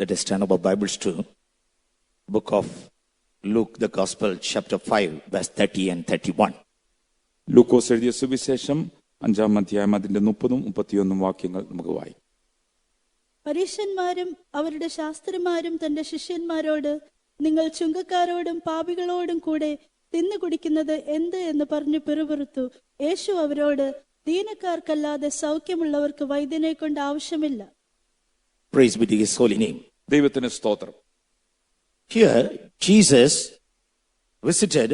Let us turn our Bibles to book of Luke, the Gospel, chapter 5, verse 30 and 31. ലൂക്കോസ് എഴുതിയ സുവിശേഷം 5-ാം അധ്യായം അതിന്റെ 30-31 വാക്യങ്ങൾ നമുക്ക് വായിക്കാം. പരീശന്മാരും അവരുടെ ശാസ്ത്രിമാരും തന്റെ ശിഷ്യന്മാരോട്, നിങ്ങൾ ചുങ്കക്കാരോടും പാപികളോടും കൂടെ തിന്നു കുടിക്കുന്നത് എന്ത് എന്ന് പറഞ്ഞു പിറുപിറുത്തു. യേശു അവരോട്, ദീനക്കാർക്കല്ലാതെ സൗഖ്യമുള്ളവർക്ക് വൈദ്യനെ കൊണ്ട് ആവശ്യമില്ല. Praise be to his holy name. ദൈവത്തിന് സ്തോത്രം. Here Jesus visited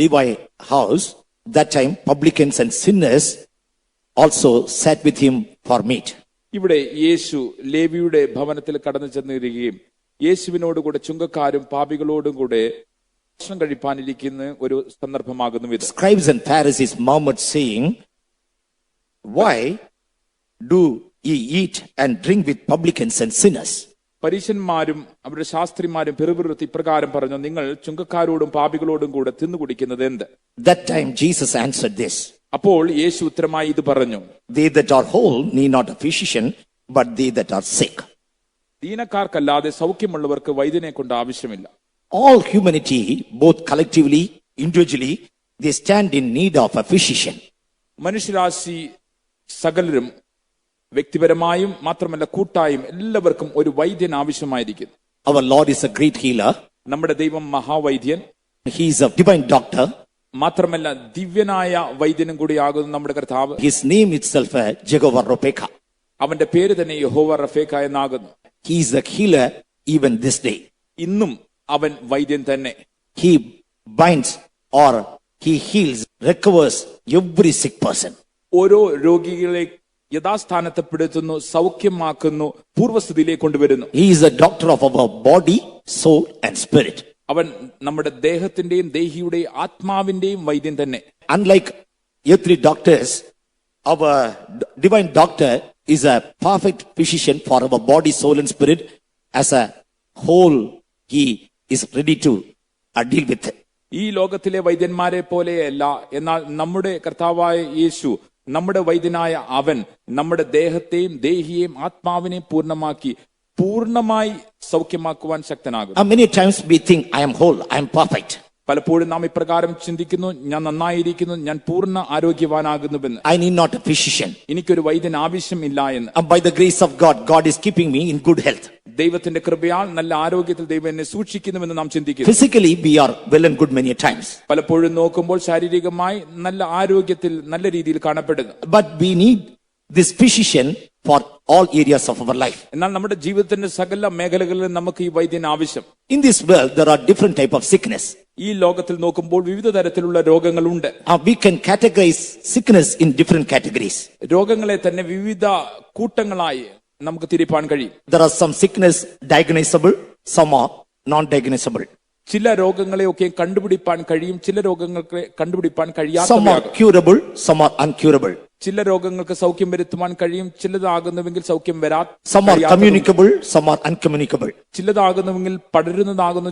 Levi's house. That time publicans and sinners also sat with him for meat. ഇവിടെ യേശു ലേവിയുടെ ഭവനത്തിൽ കടന്നു ചെന്നിരിക്കുകയും യേശുവിനോട് കൂടെ ചുങ്കക്കാരും പാപികളോടും കൂടെ ഭക്ഷണം കഴിപ്പാനിരിക്കുന്ന ഒരു സന്ദർഭമാകുന്നു ഇത്. Scribes and Pharisees murmured, saying, why do ye eat and drink with publicans and sinners? പരീശന്മാരും അവരുടെ ശാസ്ത്രിമാരും പിറുപിറുത്ത് ഇപ്രകാരം പറഞ്ഞു, നിങ്ങൾ ചുങ്കക്കാരോടും പാപികളോടും കൂടെ തിന്നുകുടിക്കുന്നത് എന്ത്? That time Jesus answered this. അപ്പോൾ യേശു ഉത്തരമായി ഇത് പറഞ്ഞു, They that are whole need not a physician, but they that are sick. ദീനക്കാർക്കല്ലാതെ സൗഖ്യമുള്ളവർക്ക് വൈദ്യനെ കൊണ്ട് ആവശ്യമില്ല. All humanity, both collectively, individually, they stand in need of a physician. മനുഷ്യരാശി സകലരും വ്യക്തിപരമായും മാത്രമല്ല കൂട്ടായും എല്ലാവർക്കും ഒരു വൈദ്യൻ ആവശ്യമായിരിക്കുന്നു. Our Lord is a great healer. നമ്മുടെ ദൈവം മഹാവൈദ്യൻ. He is a divine doctor. മാത്രമല്ല ദിവ്യനായ വൈദ്യനും കൂടിയാകുന്നു നമ്മുടെ കർത്താവ്. His name itself Jehovah Ropeka. അവന്റെ പേര് തന്നെ യഹോവ റഫേക്ക എന്നാകുന്നു. He is a healer even this day. ഇന്നും അവൻ വൈദ്യൻ തന്നെ. He binds or he heals, recovers every sick person. ഓരോ രോഗികളെ യഥാസ്ഥാനത്തെപ്പെടുത്തുന്നു, സൗഖ്യമാക്കുന്നു, പൂർവ്വസ്ഥിതിയിലേക്ക് കൊണ്ടുവരുന്നു. He is a doctor of our body, soul and spirit. അവൻ നമ്മുടെ ദേഹത്തിന്റെയും ദേഹിയുടെയും ആത്മാവിന്റെയും വൈദ്യൻ തന്നെ. Unlike earthly doctors, our divine doctor is a perfect physician for our body, soul and spirit. As a whole, he is ready to deal with it. ഈ ലോകത്തിലെ വൈദ്യന്മാരെ പോലെയല്ല, എന്നാൽ നമ്മുടെ കർത്താവായ യേശു, നമ്മുടെ വൈദ്യനായ അവൻ നമ്മുടെ ദേഹത്തെയും ദേഹിയെയും ആത്മാവിനെയും പൂർണ്ണമായി സൗഖ്യമാക്കുവാൻ ശക്തനാകും. Many times we think, I am whole, I am perfect. പലപ്പോഴും നാം ഇപ്രകാരം ചിന്തിക്കുന്നു, ഞാൻ നന്നായിരിക്കുന്നു, ഞാൻ പൂർണ്ണ ആരോഗ്യവാനാകുന്നുവെന്ന്. I need not a physician. എനിക്കൊരു വൈദ്യൻ ആവശ്യമില്ല എന്ന്. By the grace of God, God is keeping me in good health. ദൈവത്തിന്റെ കൃപയാൽ നല്ല ആരോഗ്യത്തിൽ ദൈവം എന്നെ സൂക്ഷിക്കുന്നുവെന്ന് നാം ചിന്തിക്കുന്നു. Physically we are well and good many times. പലപ്പോഴും നോക്കുമ്പോൾ ശാരീരികമായി നല്ല ആരോഗ്യത്തിൽ നല്ല രീതിയിൽ കാണപ്പെടുന്നു. But we need this physician for all areas of our life. എന്നാൽ നമ്മുടെ ജീവിതത്തിന്റെ സകല മേഖലകളിലും നമുക്ക് ഈ വൈദ്യൻ ആവശ്യം. In this world there are different type of sickness. ഈ ലോകത്തിൽ നോക്കുമ്പോൾ വിവിധ തരത്തിലുള്ള രോഗങ്ങളുണ്ട്. We can categorize sickness in different categories. രോഗങ്ങളെ തന്നെ വിവിധ കൂട്ടങ്ങളായി നമുക്ക് തിരിപ്പാൻ കഴിയും. There are some sickness diagnosable, some are non-diagnosable. ചില രോഗങ്ങളെയൊക്കെ കണ്ടുപിടിപ്പാൻ കഴിയും, ചില രോഗങ്ങൾക്ക് കണ്ടുപിടിപ്പാൻ Some are കഴിയാത്തവയാകും. curable, some are uncurable. ചില രോഗങ്ങൾക്ക് സൗഖ്യം വരുത്തുവാൻ കഴിയും, ചിലതാകുന്നുവെങ്കിൽ സൗഖ്യം Some are communicable, some are uncommunicable. ചിലതാകുന്നുവെങ്കിൽ പടരുന്നതാകുന്നു,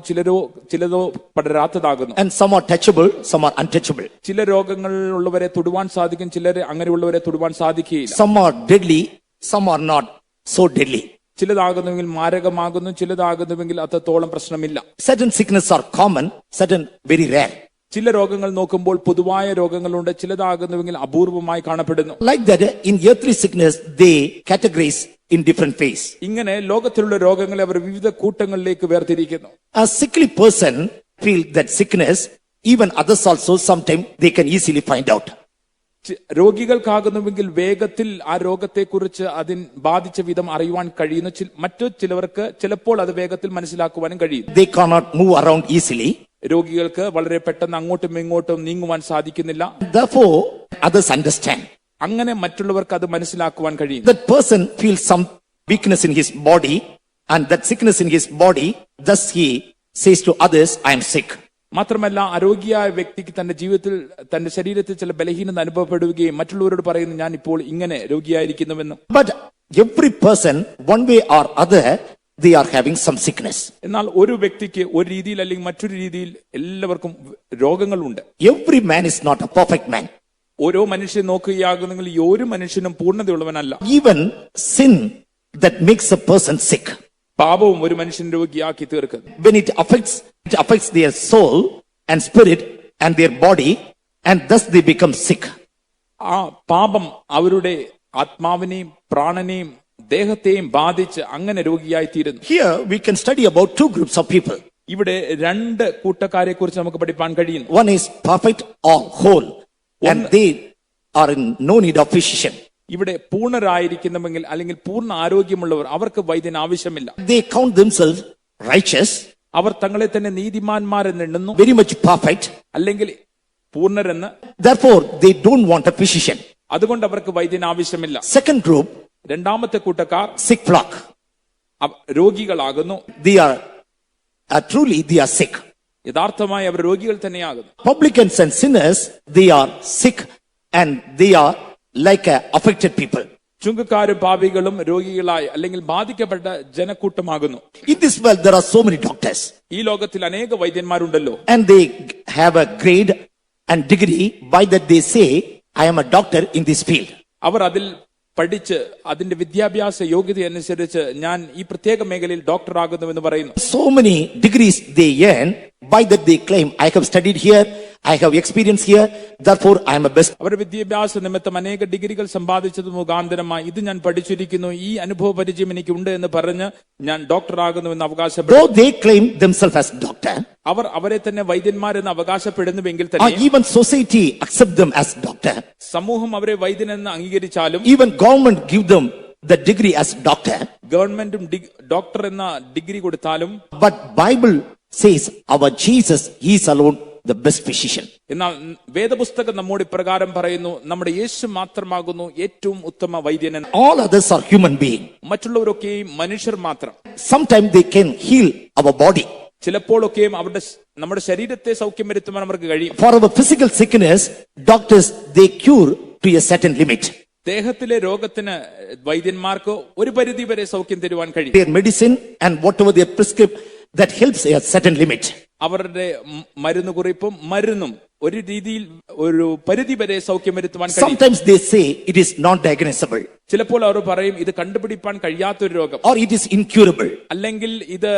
ചിലതോ പടരാത്തതാകുന്നു. And some are touchable, some are untouchable. ചില രോഗങ്ങളുള്ളവരെ തൊടുവാൻ സാധിക്കും, ചിലരെ അങ്ങനെയുള്ളവരെ തൊടുവാൻ സാധിക്കുകയില്ല. Some are deadly, some are not so deadly. ചിലതാകുന്നുവെങ്കിൽ മാരകമാകുന്നു, ചിലതാകുന്നുവെങ്കിൽ അത്രത്തോളം പ്രശ്നമില്ല. Certain sickness are common, certain very rare. ചില രോഗങ്ങൾ നോക്കുമ്പോൾ പൊതുവായ രോഗങ്ങളുണ്ട്, ചിലതാകുന്നുവെങ്കിൽ അപൂർവമായി കാണപ്പെടുന്നു. Like that, in earthly sickness, they categorize in different ways. ഇങ്ങനെ ലോകത്തിലുള്ള രോഗങ്ങളെ അവർ വിവിധ കൂട്ടങ്ങളിലേക്ക് വേർതിരിക്കുന്നു. A sickly person feel that sickness, even others also sometimes they can easily find out. രോഗികൾക്കാകുന്നുവെങ്കിൽ വേഗത്തിൽ ആ രോഗത്തെക്കുറിച്ച് അതിന് ബാധിച്ച വിധം അറിയുവാൻ കഴിയുന്നു. മറ്റു ചിലവർക്ക് ചിലപ്പോൾ അത് വേഗത്തിൽ മനസ്സിലാക്കുവാനും കഴിയും. They cannot move around easily. രോഗികൾക്ക് വളരെ പെട്ടെന്ന് അങ്ങോട്ടും ഇങ്ങോട്ടും നീങ്ങുവാൻ സാധിക്കുന്നില്ല. Therefore, others understand. അങ്ങനെ മറ്റുള്ളവർക്ക് അത് മനസ്സിലാക്കുവാൻ കഴിയും. That person feels some weakness in his body, and that sickness in his body, thus he says to others, I am sick. മാത്രമല്ല അരോഗ്യയായ വ്യക്തിക്ക് തന്റെ ജീവിതത്തിൽ തന്റെ ശരീരത്തിൽ ചില ബലഹീനത അനുഭവപ്പെടുകയും മറ്റുള്ളവരോട് പറയുന്നു, ഞാൻ ഇപ്പോൾ ഇങ്ങനെ രോഗിയായിരിക്കുന്നുവെന്ന്. But every person, one way or other, they are having some sickness. എന്നാൽ ഒരു വ്യക്തിക്ക് ഒരു രീതിയിൽ അല്ലെങ്കിൽ മറ്റൊരു രീതിയിൽ എല്ലാവർക്കും രോഗങ്ങളുണ്ട്. Every man is not a perfect man. ഓരോ മനുഷ്യൻ നോക്കുകയാകുന്നെങ്കിൽ ഈ ഒരു മനുഷ്യനും പൂർണ്ണതയുള്ളവനല്ല. Even sin that makes a person sick. പാപവും ഒരു മനുഷ്യൻ രോഗിയാക്കി തീർക്കുന്നു. When it affects their soul and spirit and their body, and thus they become sick. ആ പാപം അവരുടെ ആത്മാവിനെയും പ്രാണനെയും ദേഹത്തെയും ബാധിച്ച് അങ്ങനെ രോഗിയായി തീരുന്നു. Here we can study about two groups of people. ഇവിടെ രണ്ട് കൂട്ടക്കാരെ കുറിച്ച് നമുക്ക് പഠിപ്പാൻ കഴിയുന്നു. One is perfect or whole, and they are in no need of physician. ഇവിടെ പൂർണ്ണരായിരിക്കുന്നുവെങ്കിൽ അല്ലെങ്കിൽ പൂർണ്ണ ആരോഗ്യമുള്ളവർ അവർക്ക് വൈദ്യൻ ആവശ്യമില്ല. They count themselves righteous, അവർ തങ്ങളെ തന്നെ നീതിമാന്മാരെന്ന് എണ്ണുന്നു, very much perfect. അല്ലെങ്കിൽ പൂർണ്ണരെന്ന്. Therefore, they don't want a physician. അതുകൊണ്ട് അവർക്ക് വൈദ്യൻ ആവശ്യമില്ല. Second group, രണ്ടാമത്തെ കൂട്ടക്കാർ sick flock. രോഗികളാകുന്നു. They are truly they are sick. യഥാർത്ഥമായി അവർ രോഗികൾ തന്നെയാകുന്നു. Publicans and sinners, they are sick and they are like affected people. ചുങ്കക്കാരും പാപികളും രോഗികളായി അല്ലെങ്കിൽ ബാധിക്കപ്പെട്ട ജനക്കൂട്ടമാകുന്നു. In this world, there are so many doctors. ഈ ലോകത്തിൽ അനേക വൈദ്യന്മാരുണ്ടല്ലോ. And they have a grade and degree by that they say, I am a doctor in this field. അവർ അതിൽ പഠിച്ച് അതിന്റെ വിദ്യാഭ്യാസ യോഗ്യത അനുസരിച്ച് ഞാൻ ഈ പ്രത്യേക മേഖലയിൽ ഡോക്ടർ ആകുന്നുവെന്ന് പറയുന്നു. So many degrees they earn, by that they claim, I have studied here, I have experience here, therefore I am a best. അവർ വിദ്യാഭ്യാസ നിമിത്തം അനേക ഡിഗ്രികൾ സമ്പാദിച്ചത് മുഖാന്തരമായി ഇത് ഞാൻ പഠിച്ചിരിക്കുന്നു, ഈ അനുഭവ പരിചയം എനിക്കുണ്ട് എന്ന് പറഞ്ഞ് ഞാൻ ഡോക്ടർ ആകുന്നുവെന്ന് അവകാശപ്പെടുന്നു. Though they claim themselves as doctor, അവർ അവരെ തന്നെ വൈദ്യന്മാരെന്ന് അവകാശപ്പെടുന്നുവെങ്കിൽ or തന്നെ even society accept them as doctor, സമൂഹം അവരെ വൈദ്യനെന്ന് അംഗീകരിച്ചാലും even government give them the degree as doctor, ഗവൺമെന്റും ഡോക്ടർ എന്ന ഡിഗ്രി കൊടുത്താലും, but Bible says our Jesus, he is alone the best physician. എന്നാൽ വേദപുസ്തകം നമ്മോട് ഇപ്രകാരം പറയുന്നു, നമ്മുടെ യേശു മാത്രമാകുന്നു ഏറ്റവും ഉത്തമ വൈദ്യൻ. All others are human being. മറ്റുള്ളവരൊക്കെയും മനുഷ്യർ മാത്രം. Sometimes they can heal our body. ചിലപ്പോഴൊക്കെയും നമ്മുടെ ശരീരത്തെ സൗഖ്യം വരുത്തുവാൻ അവർക്ക് കഴിയും. For our physical sickness, doctors they cure to a certain limit. ദേഹത്തിലെ രോഗത്തിന് വൈദ്യന്മാർക്ക് ഒരു പരിധി വരെ സൗഖ്യം തരുവാൻ കഴിയും. Their medicine and whatever they prescribe, that helps a certain limit. അവരുടെ മരുന്ന് കുറിപ്പും മരുന്നും ഒരു രീതിയിൽ ഒരു പരിധി വരെ സൗഖ്യം വരുത്തുവാൻ കഴിയും. Sometimes they say it is not diagnosable, ചിലപ്പോൾ അവർ പറയും ഇത് കണ്ടുപിടിപ്പാൻ കഴിയാത്തൊരു രോഗം, or it is incurable. അല്ലെങ്കിൽ ഇത്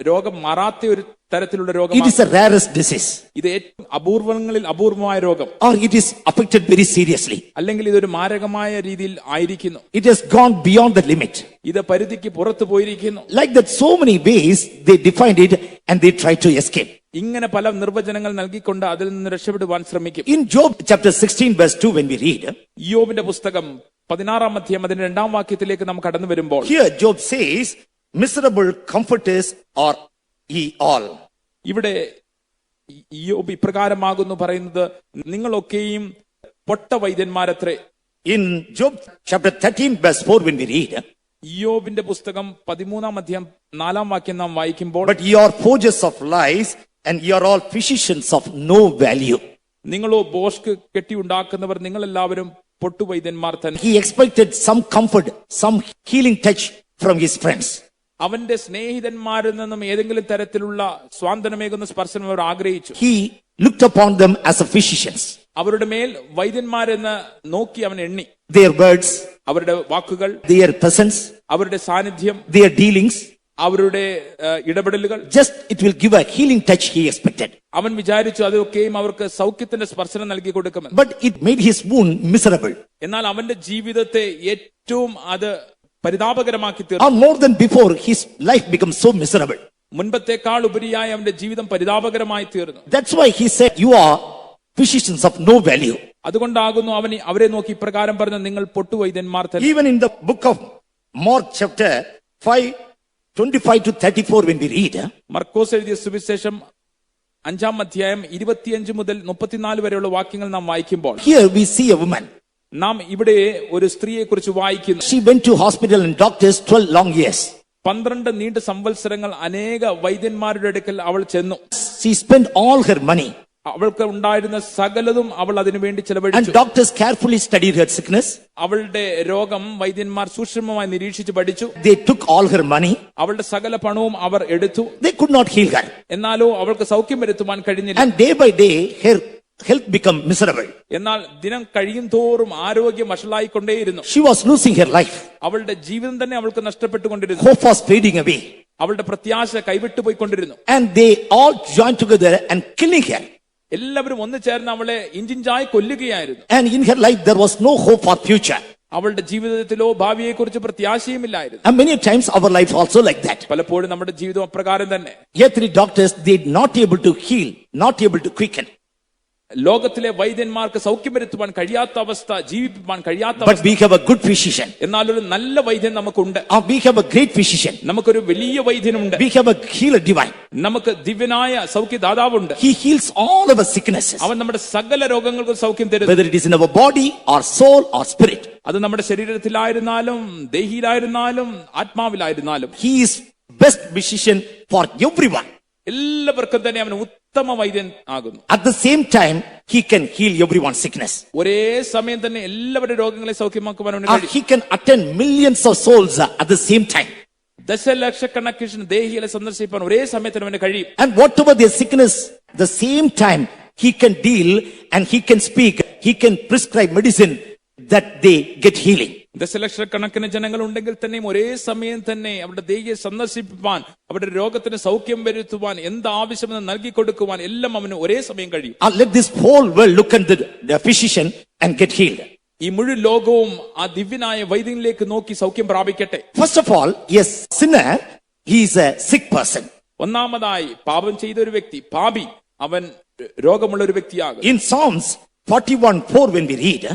രോഗം മാറാത്ത ഒരു തരത്തിലുള്ള It രോഗമാണ്, is a rarest disease, ഇത് ഏറ്റവും അപൂർവങ്ങളിൽ അപൂർവമായ രോഗം, or it is affected very seriously. അല്ലെങ്കിൽ ഇതൊരു മാരകമായ രീതിയിൽ ആയിരിക്കുന്നു, It has gone beyond the limit. ഇത് പരിധിക്ക് പുറത്തു പോയിരിക്കുന്നു. Like that, so many ways they defined it and they try to escape. ഇങ്ങനെ പല നിർവചനങ്ങൾ നൽകിക്കൊണ്ട് അതിൽ നിന്ന് രക്ഷപ്പെടുവാൻ ശ്രമിക്കും. In Job chapter 16 verse 2, when we read, യോബിന്റെ പുസ്തകം 16-ം അധ്യായം അതിന്റെ 2-ാം വാക്യത്തിലേക്ക് നാം കടന്നു വരുമ്പോൾ, here Job says, miserable comforters are ye all. ഇവിടെ യോബ് ഇപ്രകാരമാകുന്നു പറയുന്നത്, നിങ്ങളൊക്കെയും പൊട്ട വൈദ്യന്മാരത്രേ. In Job chapter 13 verse 4, when we read, യോബിന്റെ പുസ്തകം 13-ാം അധ്യായം 4-ാം വാക്യം നാം വായിക്കുമ്പോൾ, but ye are forgers of lies, and ye are all physicians of no value. നിങ്ങളോ ബോഷ്ക്ക് കെട്ടിയുണ്ടാക്കുന്നവർ, നിങ്ങളെല്ലാവരും പൊട്ടുവൈദ്യന്മാർ തന്നെ. He expected some comfort, some healing touch from his friends. അവന്റെ സ്നേഹിതന്മാരിൽ നിന്നും ഏതെങ്കിലും തരത്തിലുള്ള സ്വാന്തനമേകുന്ന സ്പർശനം അവർ ആഗ്രഹിച്ചു. He looked upon them as a physicians. അവരുടെ മേൽ വൈദ്യന്മാരെന്ന് നോക്കി അവൻ എണ്ണി. Their words, അവരുടെ വാക്കുകൾ, their presence, അവരുടെ സാന്നിധ്യം, their dealings, അവരുടെ ഇടപെടലുകൾ, just it will give a healing touch, he expected. അവൻ വിചാരിച്ചു അതൊക്കെയും അവർക്ക് സൗഖ്യത്തിന്റെ സ്പർശനം നൽകി കൊടുക്കുമെന്ന്. But it made his wound miserable. എന്നാൽ അവന്റെ ജീവിതത്തെ ഏറ്റവും അത് പരിതാപകരമാക്കി Or തീർന്നു. more than before, his life becomes so miserable. മുൻപത്തെക്കാൾ ഉപരിയായി അവന്റെ ജീവിതം പരിതാപകരമായി തീർന്നു. That's why he said, you are physicians of no value. അതുകൊണ്ടാകുന്നു അവൻ അവരെ നോക്കി ഇപ്രകാരം പറഞ്ഞു, നിങ്ങൾ പൊട്ടുവൈദ്യന്മാർ തന്നെ. Even in the book of Mark chapter 5, 25 to 34, when we read, മർക്കോസ് എഴുതിയ സുവിശേഷം 5-ാം അധ്യായം 25 മുതൽ 34 വരെയുള്ള വാക്യങ്ങൾ നാം വായിക്കുമ്പോൾ, here we see a woman. നാം ഇവിടെ ഒരു സ്ത്രീയെ കുറിച്ച് വായിക്കുന്നു. She went to hospital and doctors 12 long years. 12 നീണ്ട സംവത്സരങ്ങൾ അനേക വൈദ്യന്മാരുടെ അടുക്കൽ അവൾ ചെന്നു. She spent all her money. അവൾക്ക് ഉണ്ടായിരുന്ന സകലതും അവൾ അതിനുവേണ്ടി And ചെലവഴിച്ചു. doctors carefully studied her sickness. അവളുടെ രോഗം വൈദ്യന്മാർ സൂക്ഷ്മമായി നിരീക്ഷിച്ച് പഠിച്ചു. They took all her money. അവളുടെ സകല പണവും അവർ എടുത്തു. They could not heal her. എന്നാലോ അവൾക്ക് സൗഖ്യം വരുത്തുവാൻ കഴിഞ്ഞില്ല. And day by day, her health become miserable. എന്നാൽ ദിനം കഴിയും തോറും ആരോഗ്യം വഷളായിക്കൊണ്ടേയിരുന്നു. She was losing her life. അവളുടെ ജീവിതം തന്നെ അവൾക്ക് നഷ്ടപ്പെട്ടുകൊണ്ടിരുന്നു. Hope was fading away. അവളുടെ പ്രത്യാശ കൈവിട്ടുപോയിക്കൊണ്ടിരുന്നു. And they all joined together and killing her. എല്ലാവരും ഒന്നു ചേർന്ന് അവളെ ഇഞ്ചിഞ്ചായി കൊല്ലുകയായിരുന്നു. And in her life there was no hope for future. അവളുടെ ജീവിതത്തിലോ ഭാവിയെക്കുറിച്ച് പ്രത്യാശയുമില്ലായിരുന്നു. And many times our life also like that. പലപ്പോഴും നമ്മുടെ ജീവിതം അപ്രകാരം തന്നെ. Yet three doctors, they not able to heal, not able to quicken. ലോകത്തിലെ വൈദ്യന്മാർക്ക് സൗഖ്യം വരുത്തുവാൻ കഴിയാത്ത അവസ്ഥ, ജീവിപ്പിക്കാൻ കഴിയാത്ത But we have a good physician. എന്നാൽ ഒരു നല്ല വൈദ്യൻ നമുക്കുണ്ട്. We have a great physician. നമുക്കൊരു വലിയ വൈദ്യനുണ്ട്. We have a healer divine. നമുക്ക് ദിവ്യനായ സൗഖ്യദാതാവുണ്ട്. He heals all our sicknesses. അവൻ നമ്മുടെ സകല രോഗങ്ങൾക്കും സൗഖ്യം തരുന്നു. Whether it is in our body or soul or spirit. അത് നമ്മുടെ ശരീരത്തിലായിരുന്നാലും ദേഹിയിലായിരുന്നാലും ആത്മാവിലായിരുന്നാലും. He is best physician for everyone. എല്ലാവർക്കും തന്നെ അവൻ ഉത്തമ വൈദ്യൻ ആകുന്നു. At the same time, he can heal everyone's sickness. ഒരേ സമയം തന്നെ എല്ലാവരുടെ രോഗങ്ങളെ സൗഖ്യമാക്കുവാൻ അവന് കഴിയും. He can attend millions of souls at the same time. ദശലക്ഷക്കണക്കിന് ദേഹികളെ സന്ദർശിപ്പാൻ ഒരേ സമയത്തിന് അവന് കഴിയും. And whatever their sickness, the same time he can deal and he can speak, he can prescribe medicine that they get healing. ദശലക്ഷക്കണക്കിന് ജനങ്ങൾ ഉണ്ടെങ്കിൽ തന്നെയും ഒരേ സമയം തന്നെ അവരുടെ ദേഹിയെ സന്ദർശിപ്പാൻ, അവരുടെ രോഗത്തിന് സൗഖ്യം വരുത്തുവാൻ, എന്ത് ആവശ്യമെന്ന് നൽകി കൊടുക്കുവാൻ എല്ലാം അവന് ഒരേ സമയം കഴിയും. Let this whole world look at the physician and get healed. ഈ മുഴുവൻ ലോകവും ആ ദിവ്യനായ വൈദ്യനിലേക്ക് നോക്കി സൗഖ്യം പ്രാപിക്കട്ടെ. First of all, yes, sinner, he is a sick person. ഒന്നാമതായി പാപം ചെയ്ത ഒരു വ്യക്തി, പാപി, അവൻ രോഗമുള്ള ഒരു വ്യക്തിയാകും. In Psalms 41:4 when we read,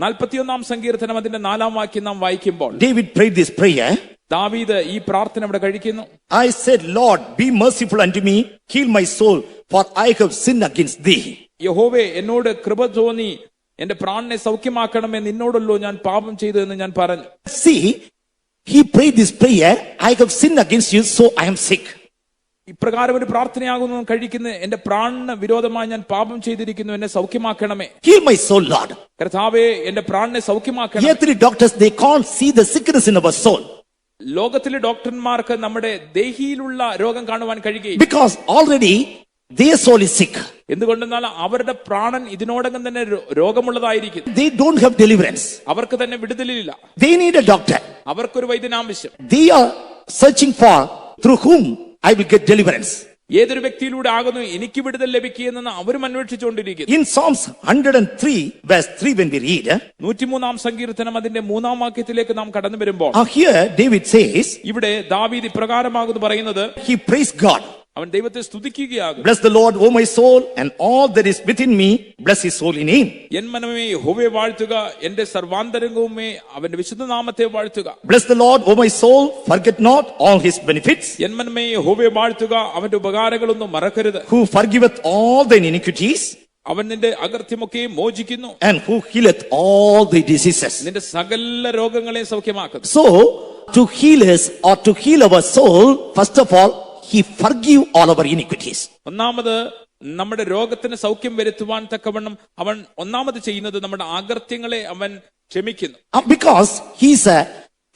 41-ാം സങ്കീർത്തനം അതിന്റെ 4-ാം വാക്യം നാം വായിക്കുമ്പോൾ David prayed this prayer. ദാവീദ് ഈ പ്രാർത്ഥന ഇവിടെ കഴിക്കുന്നു. I said, Lord, be merciful unto me, heal my soul, for I have sinned against thee. യഹോവേ, എന്നോട് കൃപ തോന്നി എന്റെ പ്രാണനെ സൗഖ്യമാക്കണമേ, നിന്നോടല്ലോ ഞാൻ പാപം ചെയ്തു എന്ന് ഞാൻ പറഞ്ഞു. See, he prayed this prayer, I have sinned against you, so I am sick. ഇപ്രകാരം ഒരു പ്രാർത്ഥനയാകുന്നു കഴിക്കുന്നത്, എന്റെ പ്രാണന് വിരോധമായി ഞാൻ പാപം ചെയ്തിരിക്കുന്നു, എന്നെ സൗഖ്യമാക്കണമേ. Heal my soul, Lord. കർത്താവേ, എന്റെ പ്രാണനെ സൗഖ്യമാക്കണം. Here three doctors, they can't see the sickness in our soul. ലോകത്തിലെ ഡോക്ടർമാർക്ക് നമ്മുടെ ദേഹിയിലുള്ള രോഗം കാണുവാൻ കഴിയുകയില്ല. Because already their soul is sick. എന്തുകൊണ്ടെന്നാൽ അവരുടെ പ്രാണൻ ഇതിനോടകം തന്നെ രോഗമുള്ളതായിരിക്കും. They don't have deliverance. അവർക്ക് തന്നെ വിടുതലില്ല. They need a doctor. അവർക്കൊരു വൈദ്യൻ ആവശ്യം. They are searching for through whom I will get deliverance. ഏതൊരു വ്യക്തിയിലൂടെ ആകുന്നു എനിക്ക് വിടുതൽ ലഭിക്കുകയെന്ന് അവരും അന്വേഷിച്ചുകൊണ്ടിരിക്കുന്നു. In Psalms 103 verse 3 when we read, 103-ാം സങ്കീർത്തനം അതിന്റെ 3-ാം വാക്യത്തിലേക്ക് നാം കടന്നു വരുമ്പോൾ here David says, ഇവിടെ ദാവീദ് ഇപ്രകാരമാകുന്നു പറയുന്നത്, he praised God. അവൻ ദൈവത്തെ സ്തുതിക്കുകയാകും. Bless the Lord, O my soul, and all that is within me, bless his holy name. N മനമേ യഹോവയെ വാഴ്ത്തുക, എന്റെ സർവാന്തരംഗവുമേ അവന്റെ വിശുദ്ധ നാമത്തെ വാഴ്ത്തുക. Bless the Lord, O my soul, forget not all his benefits. N മനമേ യഹോവയെ വാഴ്ത്തുക, അവന്റെ ഉപകാരങ്ങളൊന്നും മറക്കരുത്. Who forgiveth all thine iniquities, അവൻ നിന്റെ അകൃത്യമൊക്കെ മോചിക്കുന്നു. and who healeth all thy diseases. നിന്റെ സകല രോഗങ്ങളെ സൗഖ്യമാക്കുന്നു. So, to heal us or to heal our soul, first of all, he forgive all our iniquities. ഒന്നാമത് നമ്മുടെ രോഗത്തിന് സൗഖ്യം വരുത്തുവാൻ തക്കവണ്ണം അവൻ ഒന്നാമത് ചെയ്യുന്നത് നമ്മുടെ അകൃത്യങ്ങളെ അവൻ ക്ഷമിക്കുന്നു. Because he is a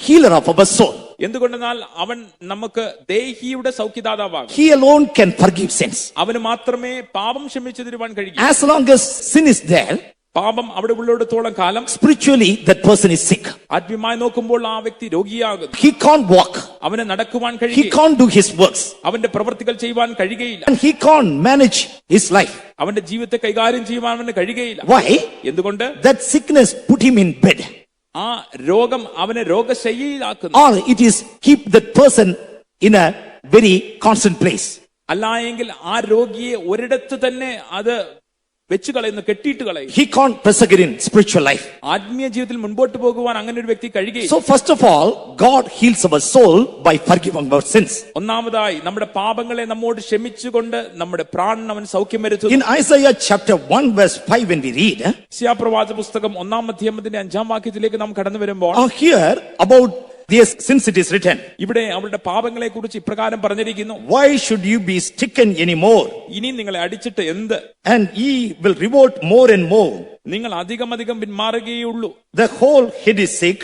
healer of our soul. എന്തുകൊണ്ടെന്നാൽ അവൻ നമുക്ക് ദേഹിയുടെ സൗഖ്യദാതാവാകും. He alone can forgive sins. അവന് മാത്രമേ പാപം ക്ഷമിച്ചു തരുവാൻ കഴിയൂ. As long as sin is there, പാപം അവിടെ ഉള്ളിടത്തോളം കാലം spiritually that person is sick. ആത്മീയമായി നോക്കുമ്പോൾ ആ വ്യക്തി രോഗിയാകും. He can't walk. അവന് നടക്കുവാൻ He കഴിയില്ല. can't do his works. അവന്റെ പ്രവൃത്തികൾ ചെയ്യുവാൻ കഴിയുകയില്ല. And he can't manage his life. അവന്റെ ജീവിതത്തെ കൈകാര്യം ചെയ്യുവാൻ അവന് കഴിയുകയില്ല. Why? എന്തുകൊണ്ട്? That sickness put him in bed. ആ രോഗം അവനെ രോഗശയ്യയിലാക്കുന്നു. Or it is keep that person in a very constant place. അല്ലായെങ്കിൽ ആ രോഗിയെ ഒരിടത്ത് തന്നെ അത് വെച്ച് കളയുന്നു, കെട്ടിയിട്ട് കളയും. He can't persevere in spiritual life. ആത്മീയ ജീവിതത്തിൽ മുൻപോട്ട് പോകുവാൻ അങ്ങനെ ഒരു വ്യക്തി കഴിയുകയില്ല. So first of all, God heals our soul by forgiving our sins. ഒന്നാമതായി നമ്മുടെ പാപങ്ങളെ നമ്മോട് ക്ഷമിച്ചുകൊണ്ട് നമ്മുടെ പ്രാണൻ അവൻ സൗഖ്യം വരുത്തുന്നു. In Isaiah chapter 1 verse 5 when we read, യെശയ്യാ പുസ്തകം 1-ാം അധ്യായത്തിന്റെ 5-ാം വാക്യത്തിലേക്ക് നാം കടന്നു വരുമ്പോൾ here about their sins it is written, ഇവിടെ അവരുടെ പാപങ്ങളെ കുറിച്ച് ഇപ്രകാരം പറഞ്ഞിരിക്കുന്നു, why should you be stricken anymore? ഇനി നിങ്ങളെ അടിച്ചിട്ട് എന്ത്? And ye will revolt more and more. നിങ്ങൾ അധികം പിന്മാറുകയുള്ളൂ. The whole head is sick,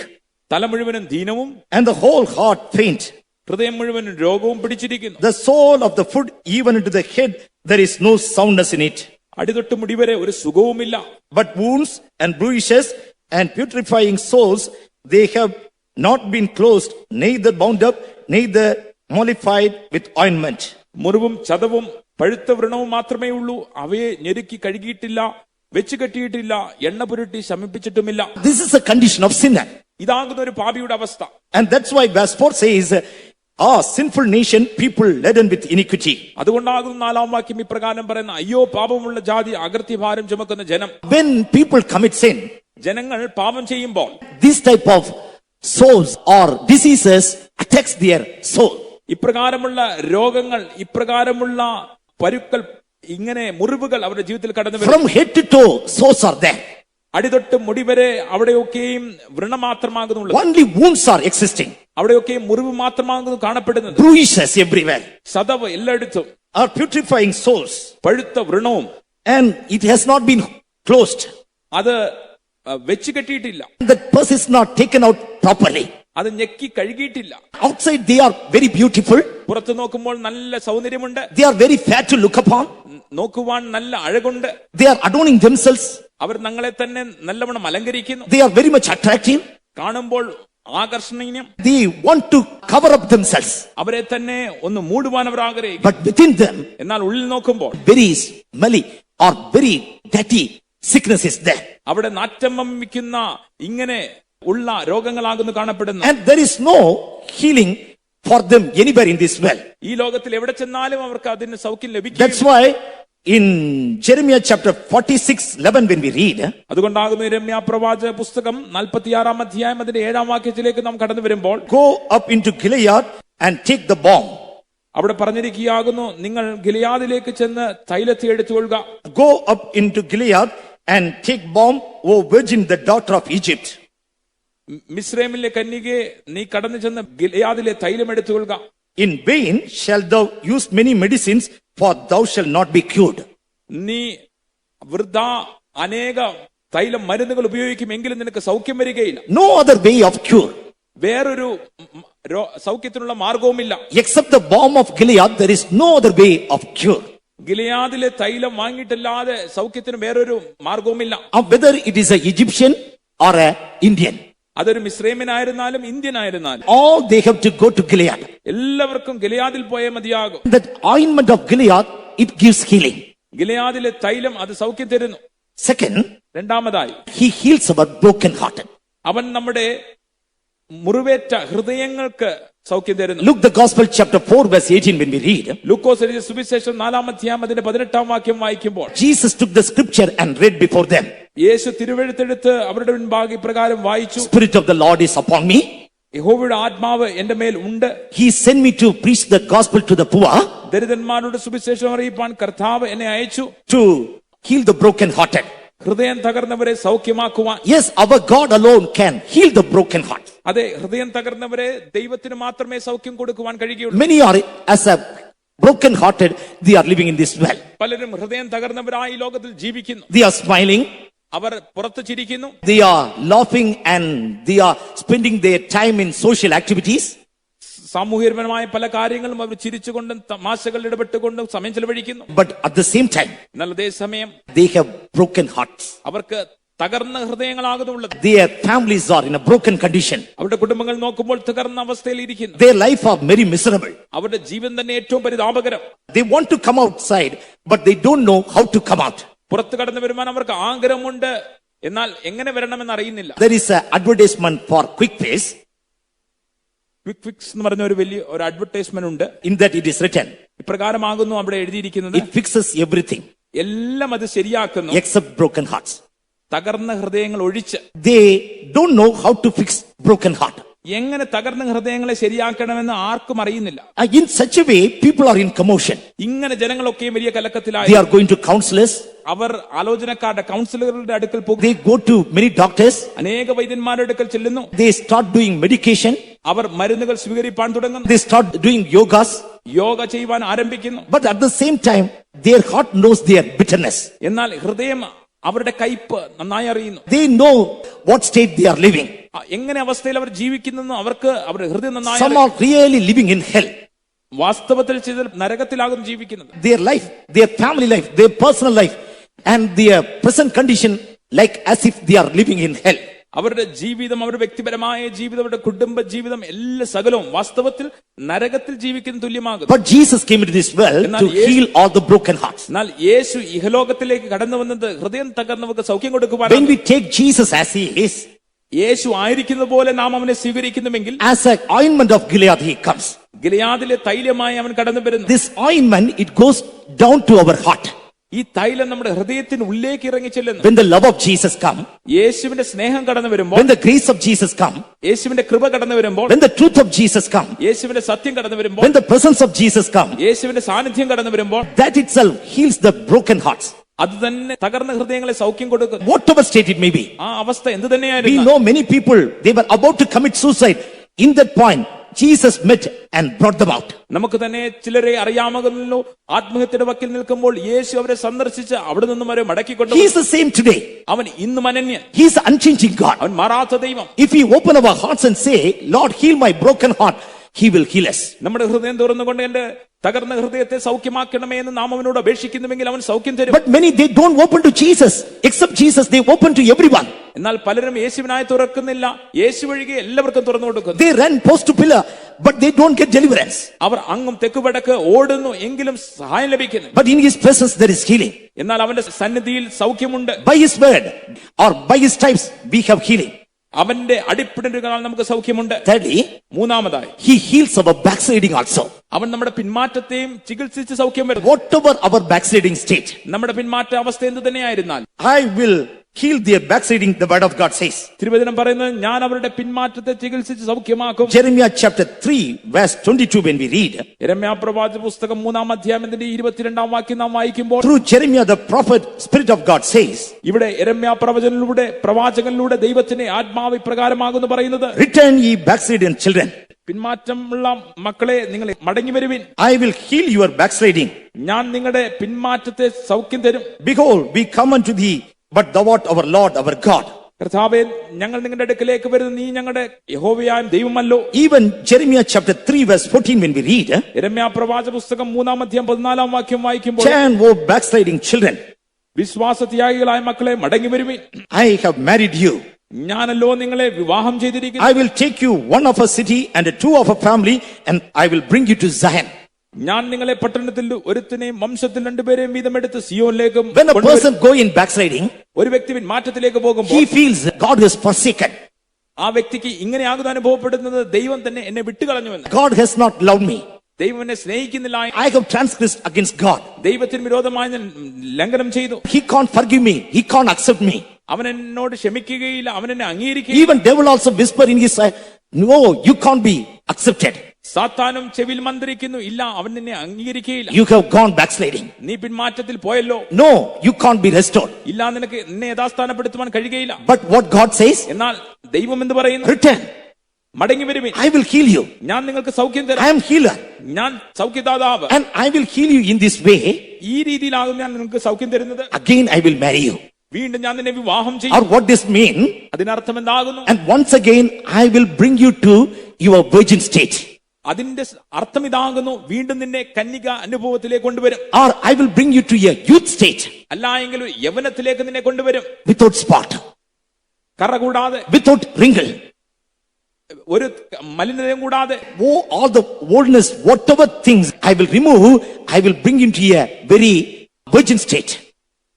തല മുഴുവനും ദീനവും and the whole heart faint. ഹൃദയം മുഴുവനും രോഗവും പിടിച്ചിരിക്കുന്നു. The soul of the foot even into the head, there is no soundness in it. അടിതൊട്ട് മുടിവരെ ഒരു സുഖവുമില്ല. But wounds and bruises and putrefying sores, they have not been closed, neither bound up, neither mollified with ointment. മുറിവും ചതവും പഴുത്ത വ്രണവും മാത്രമേ ഉള്ളൂ. അവയെ ഞെരുക്കി കഴുകിയിട്ടില്ല, വെച്ച് കെട്ടിയിട്ടില്ല, എണ്ണ പുരട്ടി ശമിപ്പിച്ചിട്ടുമില്ല. This is a condition of sinner. ഇതാകുന്ന ഒരു പാപിയുടെ അവസ്ഥ. And that's why verse 4 says, sinful nation, people laden with iniquity. അതുകൊണ്ടാകുന്നു 4-ാം വാക്യം ഇപ്രകാരം പറയുന്ന, അയ്യോ പാപമുള്ള ജാതി, അകൃത്യഭാരം ചുമക്കുന്ന ജനം. When people commit sin, ജനങ്ങൾ പാപം ചെയ്യുമ്പോൾ this type of sores or diseases attacks their soul. ഇപ്രകാരമുള്ള രോഗങ്ങൾ, ഇപ്രകാരമുള്ള പരുക്കൾ, ഇങ്ങനെ മുറിവുകൾ അവരുടെ ജീവിതത്തിൽ കടന്നു വരും. From head to toe, sores are there. അടിതൊട്ട് മുടിവരെ അവിടെയൊക്കെയും വ്രണം മാത്രമാകുന്നുള്ളൂ. Only wounds are existing. അവിടെയൊക്കെയും മുറിവ് മാത്രമാകുന്നു കാണപ്പെടുന്നത്. Bruises everywhere. ചതവ് എല്ലായിടത്തും, Are putrefying sores. പഴുത്ത വ്രണവും. And it has not been closed. അത് വെച്ച് കെട്ടിയിട്ടില്ല. That pus is not taken out properly. അത് ഞെക്കി കഴുകിയിട്ടില്ല. Outside they are very beautiful. പുറത്തു നോക്കുമ്പോൾ നല്ല സൗന്ദര്യമുണ്ട്. They are very fair to look upon. നോക്കുവാൻ നല്ല അഴകുണ്ട്. They are adorning themselves. അവർ ഞങ്ങളെ തന്നെ നല്ലവണ്ണം അലങ്കരിക്കുന്നു. They are very much attractive. കാണുമ്പോൾ ആകർഷണീയം. They want to cover up themselves. അവരെ തന്നെ ഒന്ന് മൂടുവാൻ അവർ ആഗ്രഹിക്കും. But within them, എന്നാൽ ഉള്ളിൽ നോക്കുമ്പോൾ very smelly or very dirty sickness is there. അവിടെ നാറ്റം വമിക്കുന്ന ഇങ്ങനെ ഉള്ള രോഗങ്ങളാകുന്നു കാണപ്പെടുന്നു. And there is no healing for them anywhere in this world. ഈ ലോകത്തിൽ എവിടെ ചെന്നാലും അവർക്ക് അതിന് സൗഖ്യം ലഭിക്കും. That's why in Jeremiah chapter 46:11 when we read, അതുകൊണ്ടാകുന്നു യിരെമ്യാ പ്രവാചക പുസ്തകം 46-ാം അധ്യായം അതിന്റെ 7-ാം വാക്യത്തിലേക്ക് നാം കടന്നു വരുമ്പോൾ, go up into Gilead and take the balm. അവിടെ പറഞ്ഞിരിക്കുകയാകുന്നു, നിങ്ങൾ ഗിലെയാദിലേക്ക് ചെന്ന് തൈലത്തെ എടുത്തുകൊള്ളുക. Go up into Gilead and take balm, O virgin, the daughter of Egypt. മിസ്രൈമിലെ കന്യകയെ നീ കടന്നു ചെന്ന് ഗിലെയാദിലെ തൈലം എടുത്തുകൊള്ളുക. In vain shalt thou use many medicines, for thou shalt not be cured. നീ വൃഥ അനേക തൈലം മരുന്നുകൾ ഉപയോഗിക്കുമെങ്കിലും നിനക്ക് സൗഖ്യം വരികയില്ല. No other way of cure. വേറൊരു സൗഖ്യത്തിനുള്ള മാർഗവുമില്ല. Except the balm of Gilead, there is no other way of cure. ഗിലെയാദിലെ തൈലം വാങ്ങിയിട്ടല്ലാതെ സൗഖ്യത്തിന് വേറൊരു മാർഗവുമില്ല. Whether it is an Egyptian or an Indian, അതൊരു മിസ്രൈമിനായിരുന്നാലും ഇന്ത്യനായിരുന്നാലും all they have to go to Gilead. എല്ലാവർക്കും ഗിലെയാദിൽ പോയേ മതിയാകും. That ointment of Gilead, it gives healing. ഗിലെയാദിലെ തൈലം അത് സൗഖ്യം തരുന്നു. Second, രണ്ടാമതായി he heals our broken hearted. അവൻ നമ്മുടെ മുറിവേറ്റ ഹൃദയങ്ങൾക്ക് സൗഖ്യം തരുന്നു. Luke the Gospel chapter 4 verse 18 when we read, ലൂക്കോസ് എഴുതിയ സുവിശേഷം 4-ാം അധ്യായം അതിന്റെ 18-ാം വാക്യം വായിക്കുമ്പോൾ, Jesus took the scripture and read before them. യേശു തിരുവെഴുത്തെടുത്ത് അവരുടെ മുൻപാകെ ഇപ്രകാരം വായിച്ചു, Spirit of the Lord is upon me. യഹോവയുടെ ആത്മാവ് എന്റെ മേൽ ഉണ്ട്. He sent me to preach the gospel to the poor, ദരിദ്രന്മാരുടെ സുവിശേഷം അറിയിപ്പാൻ കർത്താവ് എന്നെ അയച്ചു. to heal the broken hearted. ഹൃദയം തകർന്നവരെ സൗഖ്യമാക്കുവാൻ. Yes, our God alone can heal the broken heart. അതെ, ഹൃദയം തകർന്നവരെ ദൈവത്തിന് മാത്രമേ സൗഖ്യം കൊടുക്കുവാൻ കഴിയുകയുള്ളൂ. Many are as a broken hearted, they are living in this world. പലരും ഹൃദയം തകർന്നവരായി ലോകത്തിൽ ജീവിക്കുന്നു. They are smiling, അവർ പുറത്ത് ചിരിക്കുന്നു, they are laughing, and they are spending their time in social activities. സാമൂഹ്യപരമായ പല കാര്യങ്ങളും അവർ ചിരിച്ചുകൊണ്ടും തമാശകൾ ഇടപെട്ടുകൊണ്ടും സമയം ചെലവഴിക്കുന്നു. But at the same time, എന്നാൽ അതേ സമയം they have broken hearts. അവർക്ക് തകർന്ന ഹൃദയങ്ങളാകുന്നുള്ളത്. Their families are in a broken condition. അവരുടെ കുടുംബങ്ങൾ നോക്കുമ്പോൾ തകർന്ന അവസ്ഥയിൽ ഇരിക്കുന്നു. Their life are very miserable. അവരുടെ ജീവൻ തന്നെ ഏറ്റവും പരിതാപകരം. They want to come outside, but they don't know how to come out. പുറത്തു കടന്നു വരുവാൻ അവർക്ക് ആഗ്രഹമുണ്ട്, എന്നാൽ എങ്ങനെ വരണമെന്ന് അറിയുന്നില്ല. There is an advertisement for Quick Fix. Quick fix എന്ന് പറഞ്ഞ ഒരു വലിയ ഒരു അഡ്വർടൈസ്മെന്റ് ഉണ്ട്. In that it is written, ഇപ്രകാരമാകുന്നു അവിടെ എഴുതിയിരിക്കുന്നത്, it fixes everything എല്ലാം അത് ശരിയാക്കുന്നു except broken hearts. തകർന്ന ഹൃദയങ്ങൾ ഒഴിച്ച്. They don't know how to fix broken heart. എങ്ങനെ തകർന്ന ഹൃദയങ്ങളെ ശരിയാക്കണമെന്ന് ആർക്കും അറിയുന്നില്ല. In such a way, people are in commotion. ഇങ്ങനെ ജനങ്ങളൊക്കെയും വലിയ They കലക്കത്തിലായി. are going to counselors. അവർ ആലോചനക്കാരുടെ കൗൺസിലറുടെ അടുക്കൽ പോകും. They go to many doctors. അനേക വൈദ്യന്മാരുടെ അടുക്കൽ ചെല്ലുന്നു. They start doing medication. അവർ മരുന്നുകൾ സ്വീകരിപ്പാൻ തുടങ്ങുന്നു. They start doing yogas. Yoga ചെയ്യുവാൻ ആരംഭിക്കുന്നു. But at the same time, their heart knows their bitterness. എന്നാൽ ഹൃദയം അവരുടെ കയ്പ് നന്നായി അറിയുന്നു. They know what state they are living. എങ്ങനെ അവസ്ഥയിൽ അവർ ജീവിക്കുന്നു അവർക്ക് അവരുടെ ഹൃദയം നന്നായി Some are really living in hell. വാസ്തവത്തിൽ ചെയ്ത നരകത്തിലാകും ജീവിക്കുന്നത്. Their life, their family life, their personal life and their present condition like as if they are living in hell. അവരുടെ ജീവിതം, അവരുടെ വ്യക്തിപരമായ ജീവിതം, അവരുടെ കുടുംബ ജീവിതം, എല്ലാ സകലവും വാസ്തവത്തിൽ നരകത്തിൽ ജീവിക്കുന്ന തുല്യമാകും. But Jesus came into this world to heal all the broken hearts. എന്നാൽ യേശു ഇഹലോകത്തിലേക്ക് കടന്നു വന്നത് ഹൃദയം തകർന്നവർക്ക് സൗഖ്യം When കൊടുക്കുവാനാണ്. we take Jesus as he is, യേശു ആയിരിക്കുന്ന പോലെ നാം അവനെ സ്വീകരിക്കുന്നുവെങ്കിൽ as an ointment of Gilead he comes. ഗിലെയാദിലെ തൈലമായി അവൻ കടന്നു വരുന്നു. This ointment, it goes down to our heart. ഈ തൈലം നമ്മുടെ ഹൃദയത്തിന് ഉള്ളിലേക്ക് ഇറങ്ങി ചെല്ലുന്നു. When the love of Jesus come, യേശുവിന്റെ സ്നേഹം കടന്നു വരുമ്പോൾ, when the grace of Jesus come, യേശുവിന്റെ കൃപ കടന്നു വരുമ്പോൾ, when the truth of Jesus come, യേശുവിന്റെ സത്യം കടന്നു വരുമ്പോൾ, when the presence of Jesus come, യേശുവിന്റെ സാന്നിധ്യം കടന്നു വരുമ്പോൾ, that itself heals the broken hearts. അത് തന്നെ തകർന്ന ഹൃദയങ്ങളെ സൗഖ്യം കൊടുക്കുന്നു. Whatever state it may be. ആ അവസ്ഥ എന്ത് We തന്നെയായിരുന്നു. know many people, they were about to commit suicide. In that point, Jesus met and brought them out. നമുക്ക് തന്നെ ചിലരെ അറിയാമല്ലോ, ആത്മഹത്യയുടെ വക്കിൽ നിൽക്കുമ്പോൾ യേശു അവരെ സന്ദർശിച്ച് അവിടെ നിന്നും അവരെ മടക്കിക്കൊണ്ടു. He is the same today. അവൻ ഇന്നും അനന്യൻ. He is the unchanging God. അവൻ മാറാത്ത ദൈവം. If we open our hearts and say, Lord, heal my broken heart, he will heal us. നമ്മുടെ ഹൃദയം തുറന്നുകൊണ്ട് എന്റെ തകർന്ന ഹൃദയത്തെ സൗഖ്യമാക്കണമേ എന്ന് നാം അവനോട് അപേക്ഷിക്കുന്നുവെങ്കിൽ അവൻ സൗഖ്യം തരും. But many, they don't open to Jesus. Except Jesus, they open to everyone. എന്നാൽ പലരും യേശുവിനായി തുറക്കുന്നില്ല. യേശു വഴികെ എല്ലാവർക്കും തുറന്നു കൊടുക്കുന്നു. They run post to pillar, but they don't get deliverance. അവർ അങ്ങും തെക്കുവടക്ക് ഓടുന്നു, എങ്കിലും സഹായം ലഭിക്കുന്നു. But in his presence there is healing. എന്നാൽ അവന്റെ സന്നിധിയിൽ സൗഖ്യമുണ്ട്. By his word or by his stripes we have healing. അവന്റെ അടിപ്പിടലുകളാൽ നമുക്ക് സൗഖ്യമുണ്ട്. Thirdly, മൂന്നാമതായി he heals our backsliding also. അവൻ നമ്മുടെ പിന്മാറ്റത്തെയും ചികിത്സിച്ച് സൗഖ്യം വരുന്നു. Whatever our backsliding state, നമ്മുടെ പിന്മാറ്റ അവസ്ഥ എന്ത് തന്നെയായിരുന്നാൽ I will heal their backsliding, the word of God says. തിരുവചനം പറയുന്നത്, ഞാൻ അവരുടെ പിന്മാറ്റത്തെ ചികിത്സിച്ച് സൗഖ്യമാക്കും. Jeremiah chapter 3 verse 22, when we read, യെരമ്യാ പ്രവാചക പുസ്തകം 3-ാം അധ്യായത്തിന്റെ 22-ാം വാക്യം നാം വായിക്കുമ്പോൾ, through Jeremiah the prophet, Spirit of God says, ഇവിടെ യെരമ്യാ പ്രവാചകനിലൂടെ ദൈവത്തിന്റെ ആത്മാവ് ഇപ്രകാരമാകുന്നു പറയുന്നത്, return ye backslidden children, പിന്മാറ്റമുള്ള മക്കളെ, നിങ്ങൾ മടങ്ങി വരുവിൻ. I will heal your backsliding. ഞാൻ നിങ്ങളുടെ പിന്മാറ്റത്തെ സൗഖ്യം തരും. Behold, we come unto thee, but thou art our Lord, our God. കർത്താവേ, ഞങ്ങൾ നിങ്ങളുടെ അടുക്കലേക്ക് വരുന്നു, നീ ഞങ്ങളുടെ യഹോവയായ ദൈവമല്ലോ. Even Jeremiah chapter 3 verse 14, when we read, യെരമ്യാ പ്രവാചക പുസ്തകം 3-ാം അധ്യായം 14-ാം വാക്യം വായിക്കുമ്പോൾ, turn, O backsliding children, വിശ്വാസത്യാഗികളായ മക്കളെ മടങ്ങി വരുവിൻ. I have married you. ഞാനല്ലോ നിങ്ങളെ വിവാഹം ചെയ്തിരിക്കുന്നു. I will take you one of a city and two of a family, and I will bring you to Zion. ഞാൻ നിങ്ങളെ പട്ടണത്തിൽ ഒരുത്തിനെയും വംശത്തിൽ രണ്ടുപേരെയും വീതമെടുത്ത് സിയോനിലേക്കും. When a person go in backsliding, ഒരു വ്യക്തി മാറ്റത്തിലേക്ക് പോകുമ്പോൾ he feels God is forsaken. ആ വ്യക്തിക്ക് ഇങ്ങനെയാകുന്ന അനുഭവപ്പെടുന്നത്, ദൈവം തന്നെ എന്നെ വിട്ടുകളഞ്ഞുവെന്ന്. God has not loved me. ദൈവം എന്നെ സ്നേഹിക്കുന്നില്ല. I have transgressed against God. ദൈവത്തിന് വിരോധമായി ഞാൻ ലംഘനം ചെയ്തു. He can't forgive me. He can't accept me. അവൻ എന്നോട് ക്ഷമിക്കുകയില്ല, അവൻ എന്നെ അംഗീകരിക്കുകയില്ല. Even devil also whisper in his side, no, you can't be accepted. സാത്താനും ചെവിയിൽ മന്ത്രിക്കുന്നു, ഇല്ല, അവൻ നിന്നെ അംഗീകരിക്കുകയില്ല. You have gone backsliding. നീ പിന്മാറ്റത്തിൽ പോയല്ലോ, No, you can't be restored. ഇല്ല, നിനക്ക് നിന്നെ യഥാസ്ഥാനപ്പെടുത്തുവാൻ കഴിയുകയില്ല. But what God says, എന്നാൽ ദൈവം എന്ത് പറയുന്നു? return. മടങ്ങി വരുവിൻ, I will heal you. ഞാൻ നിങ്ങൾക്ക് സൗഖ്യം I തരാം. am healer. ഞാൻ സൗഖ്യദാതാവ്. And I will heal you in this way. ഈ രീതിയിലാകും ഞാൻ നിങ്ങൾക്ക് സൗഖ്യം തരുന്നത്. Again, I will marry you. വീണ്ടും ഞാൻ നിന്നെ വിവാഹം Or ചെയ്യും. what this mean? അതിനർത്ഥം എന്താകുന്നു? And once again, I will bring you to your virgin state. അതിന്റെ അർത്ഥം ഇതാകുന്നു, വീണ്ടും നിന്നെ കന്യക അനുഭവത്തിലേക്ക് കൊണ്ടുവരും. Or I will bring you to your youth state. അല്ല എങ്കിൽ യവനത്തിലേക്ക് നിന്നെ കൊണ്ടുവരും. Without spot. കറ കൂടാതെ, Without wrinkle. ഒരു മലിനതയും കൂടാതെ. Oh, all the oldness, whatever things I will remove, I will bring you to a very virgin state.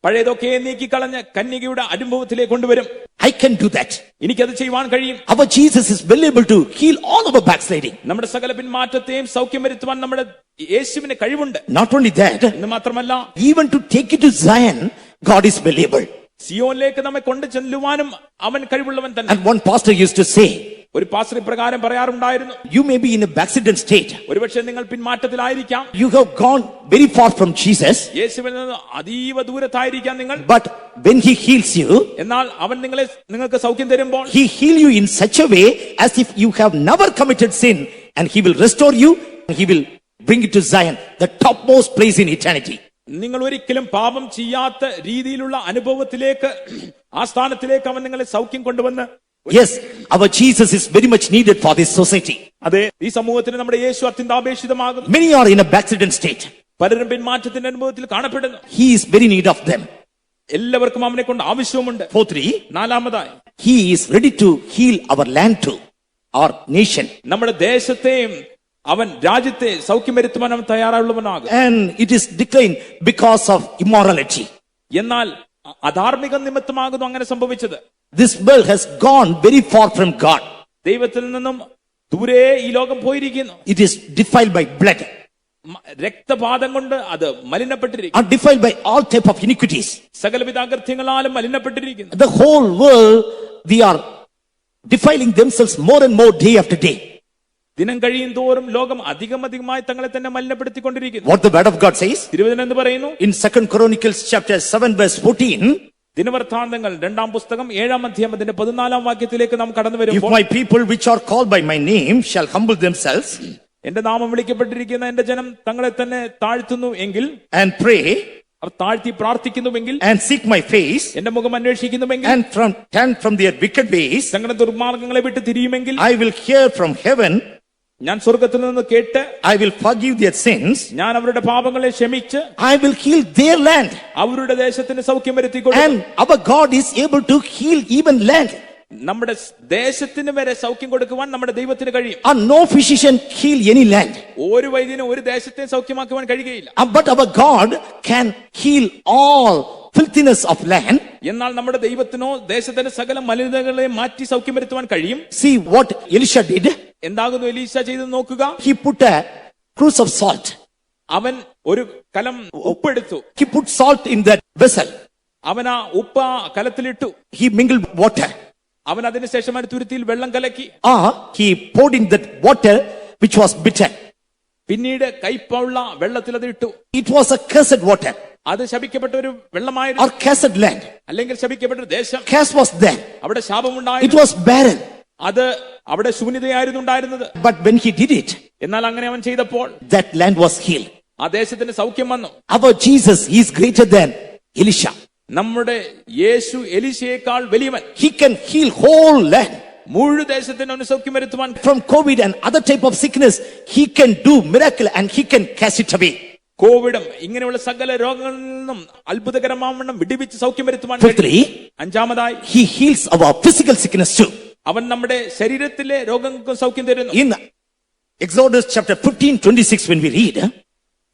പഴയതൊക്കെ നീക്കിക്കളഞ്ഞ് കന്യകയുടെ അനുഭവത്തിലേക്ക് കൊണ്ടുവരും. I can do that. എനിക്കത് ചെയ്യുവാൻ കഴിയും. Our Jesus is well able to heal all our backsliding. നമ്മുടെ സകല പിന്മാറ്റത്തെയും സൗഖ്യം വരുത്തുവാൻ നമ്മുടെ യേശുവിന് കഴിവുണ്ട്. Not only that, എന്ന് മാത്രമല്ല, even to take you to Zion, God is well able. സിയോനിലേക്ക് നമ്മെ കൊണ്ടു ചെല്ലുവാനും അവൻ കഴിവുള്ളവൻ തന്നെ. And one pastor used to say, ഒരു പാസ്റ്റർ പ്രകാരം പറയാറുണ്ടായിരുന്നു, you may be in a backslidden state. ഒരുപക്ഷെ നിങ്ങൾ പിന്മാറ്റത്തിലായിരിക്കാം. You have gone very far from Jesus. യേശുവിൽ നിന്ന് അതീവ ദൂരത്തായിരിക്കാം നിങ്ങൾ. But when he heals you, എന്നാൽ അവൻ നിങ്ങൾക്ക് സൗഖ്യം തരുമ്പോൾ he heal you in such a way as if you have never committed sin, and he will restore you, and he will bring you to Zion, the topmost place in eternity. നിങ്ങൾ ഒരിക്കലും പാപം ചെയ്യാത്ത രീതിയിലുള്ള അനുഭവത്തിലേക്ക്, ആ സ്ഥാനത്തിലേക്ക് അവൻ നിങ്ങളെ സൗഖ്യം കൊണ്ടുവന്ന്. Yes, our Jesus is very much needed for this society. അതെ, ഈ സമൂഹത്തിന് നമ്മുടെ യേശു അത്യന്താപേക്ഷിതമാകുന്നു. Many are in a backslidden state. പലരും പിന്മാറ്റത്തിന്റെ അനുഭവത്തിൽ കാണപ്പെടുന്നു. He is very need of them. എല്ലാവർക്കും അവനെ കൊണ്ട് ആവശ്യവുമുണ്ട്. Fourthly, നാലാമതായി, he is ready to heal our land too, our nation. നമ്മുടെ ദേശത്തെയും അവൻ രാജ്യത്തെ സൗഖ്യം വരുത്തുവാൻ അവൻ തയ്യാറുള്ളവനാകും. And it is declined because of immorality. എന്നാൽ അധാർമിക നിമിത്തമാകുന്നു അങ്ങനെ സംഭവിച്ചത്. This world has gone very far from God. ദൈവത്തിൽ നിന്നും ദൂരെ ഈ ലോകം പോയിരിക്കുന്നു. It is defiled by blood, രക്തപാതം കൊണ്ട് അത് മലിനപ്പെട്ടിരിക്കുന്നു. are defiled by all type of iniquities. സകലവിധ അകൃത്യങ്ങളാലും മലിനപ്പെട്ടിരിക്കുന്നു. The whole world, they are defiling themselves more and more day after day. ദിനം കഴിയും തോറും ലോകം അധികമായി തങ്ങളെ തന്നെ മലിനപ്പെടുത്തിക്കൊണ്ടിരിക്കുന്നു. What the word of God says തിരുവചനം എന്ന് പറയുന്നു, in 2 Chronicles chapter 7 verse 14, ദിനവൃത്താന്തങ്ങൾ 2-ാം പുസ്തകം 7-ാം അധ്യായം അതിന്റെ 14-ാം വാക്യത്തിലേക്ക് നാം കടന്നു if വരുമ്പോൾ, my people which are called by my name shall humble themselves എന്റെ നാമം വിളിക്കപ്പെട്ടിരിക്കുന്ന എന്റെ ജനം തങ്ങളെ തന്നെ താഴ്ത്തുന്നു എങ്കിൽ, and pray അവർ താഴ്ത്തി പ്രാർത്ഥിക്കുന്നുവെങ്കിൽ, and seek my face എന്റെ മുഖം അന്വേഷിക്കുന്നുവെങ്കിൽ, and turn from their wicked ways, തങ്ങളുടെ ദുർമാർഗങ്ങളെ വിട്ട് തിരിയുമെങ്കിൽ, I will hear from heaven, ഞാൻ സ്വർഗത്തിൽ നിന്ന് കേട്ട് I will forgive their sins, ഞാൻ അവരുടെ പാപങ്ങളെ ക്ഷമിച്ച് I will heal their land. അവരുടെ ദേശത്തിന് സൗഖ്യം വരുത്തിക്കൊടുക്കും. And our God is able to heal even land. നമ്മുടെ ദേശത്തിന് വരെ സൗഖ്യം കൊടുക്കുവാൻ നമ്മുടെ ദൈവത്തിന് കഴിയും. And no physician heal any land. ഒരു വൈദ്യനും ഒരു ദേശത്തെ സൗഖ്യമാക്കുവാൻ കഴിയുകയില്ല. But our God can heal all filthiness of land. എന്നാൽ നമ്മുടെ ദൈവത്തിനോ ദേശത്തിന്റെ സകല മലിനതകളെ മാറ്റി സൗഖ്യം വരുത്തുവാൻ കഴിയും. See what Elisha did. എന്താകുന്നു എലീശ ചെയ്ത് നോക്കുക. He put a cruse of salt. അവൻ ഒരു കലം ഉപ്പെടുത്തു. He put salt in that vessel. അവൻ ആ ഉപ്പ് ആ കലത്തിലിട്ടു. He mingled water. അവൻ അതിനുശേഷം ഒരു തുരുത്തിയിൽ വെള്ളം കലക്കി. He poured in that water which was bitter. പിന്നീട് കയ്പുള്ള വെള്ളത്തിൽ അത് ഇട്ടു. It was a cursed water. അത് ശപിക്കപ്പെട്ട ഒരു വെള്ളമായിരുന്നു. Or cursed land. അല്ലെങ്കിൽ ശപിക്കപ്പെട്ട ഒരു ദേശം. Curse was there. അവിടെ It ശാപമുണ്ടായിരുന്നു. was barren. അത് അവിടെ ശൂന്യതയായിരുന്നു ഉണ്ടായിരുന്നത്. But when he did it, എന്നാൽ അങ്ങനെ അവൻ ചെയ്തപ്പോൾ that land was healed. ആ ദേശത്തിന് സൗഖ്യം വന്നു. Our Jesus is greater than Elisha. നമ്മുടെ യേശു എലീശയേക്കാൾ വലിയവൻ. He can heal whole land. മുഴു ദേശത്തിന് അവന് സൗഖ്യം വരുത്തുവാൻ. From COVID and other type of sickness, he can do miracle and he can cast it away. കോവിഡും ഇങ്ങനെയുള്ള സകല രോഗങ്ങളിൽ നിന്നും അത്ഭുതകരമാവണ്ണം വിടിവിച്ച് സൗഖ്യം വരുത്തുവാൻ. Fifthly, അഞ്ചാമതായി, he heals our physical sickness too. അവൻ നമ്മുടെ ശരീരത്തിലെ രോഗങ്ങൾക്കും സൗഖ്യം തരുന്നു. In Exodus chapter 15:26, when we read,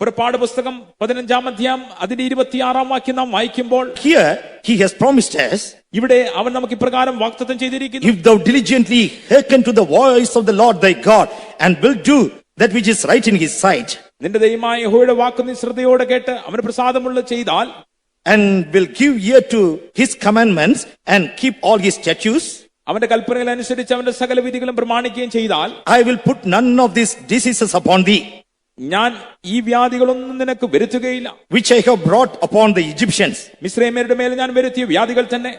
പുറപ്പാട് പുസ്തകം 15-ാം അധ്യായം അതിന്റെ 26-ാം വാക്യം നാം വായിക്കുമ്പോൾ, here he has promised us, ഇവിടെ അവൻ നമുക്ക് ഇപ്രകാരം വാഗ്ദത്തം ചെയ്തിരിക്കുന്നു. if thou diligently hearken to the voice of the Lord thy God and will do that which is right in his sight, നിന്റെ ദൈവമായ യഹോവയുടെ വാക്ക് നീ ശ്രദ്ധയോടെ കേട്ട് അവന് പ്രസാദമുള്ള ചെയ്താൽ, and will give ear to his commandments and keep all his statutes, അവന്റെ കൽപ്പനകൾ അനുസരിച്ച് അവന്റെ സകല വിധികളും പ്രമാണിക്കുകയും ചെയ്താൽ, I will put none of these diseases upon thee, ഞാൻ ഈ വ്യാധികളൊന്നും നിനക്ക് വരുത്തുകയില്ല. which I have brought upon the Egyptians. മിസ്രയീമ്യരുടെ മേൽ ഞാൻ വരുത്തിയ വ്യാധികൾ തന്നെ.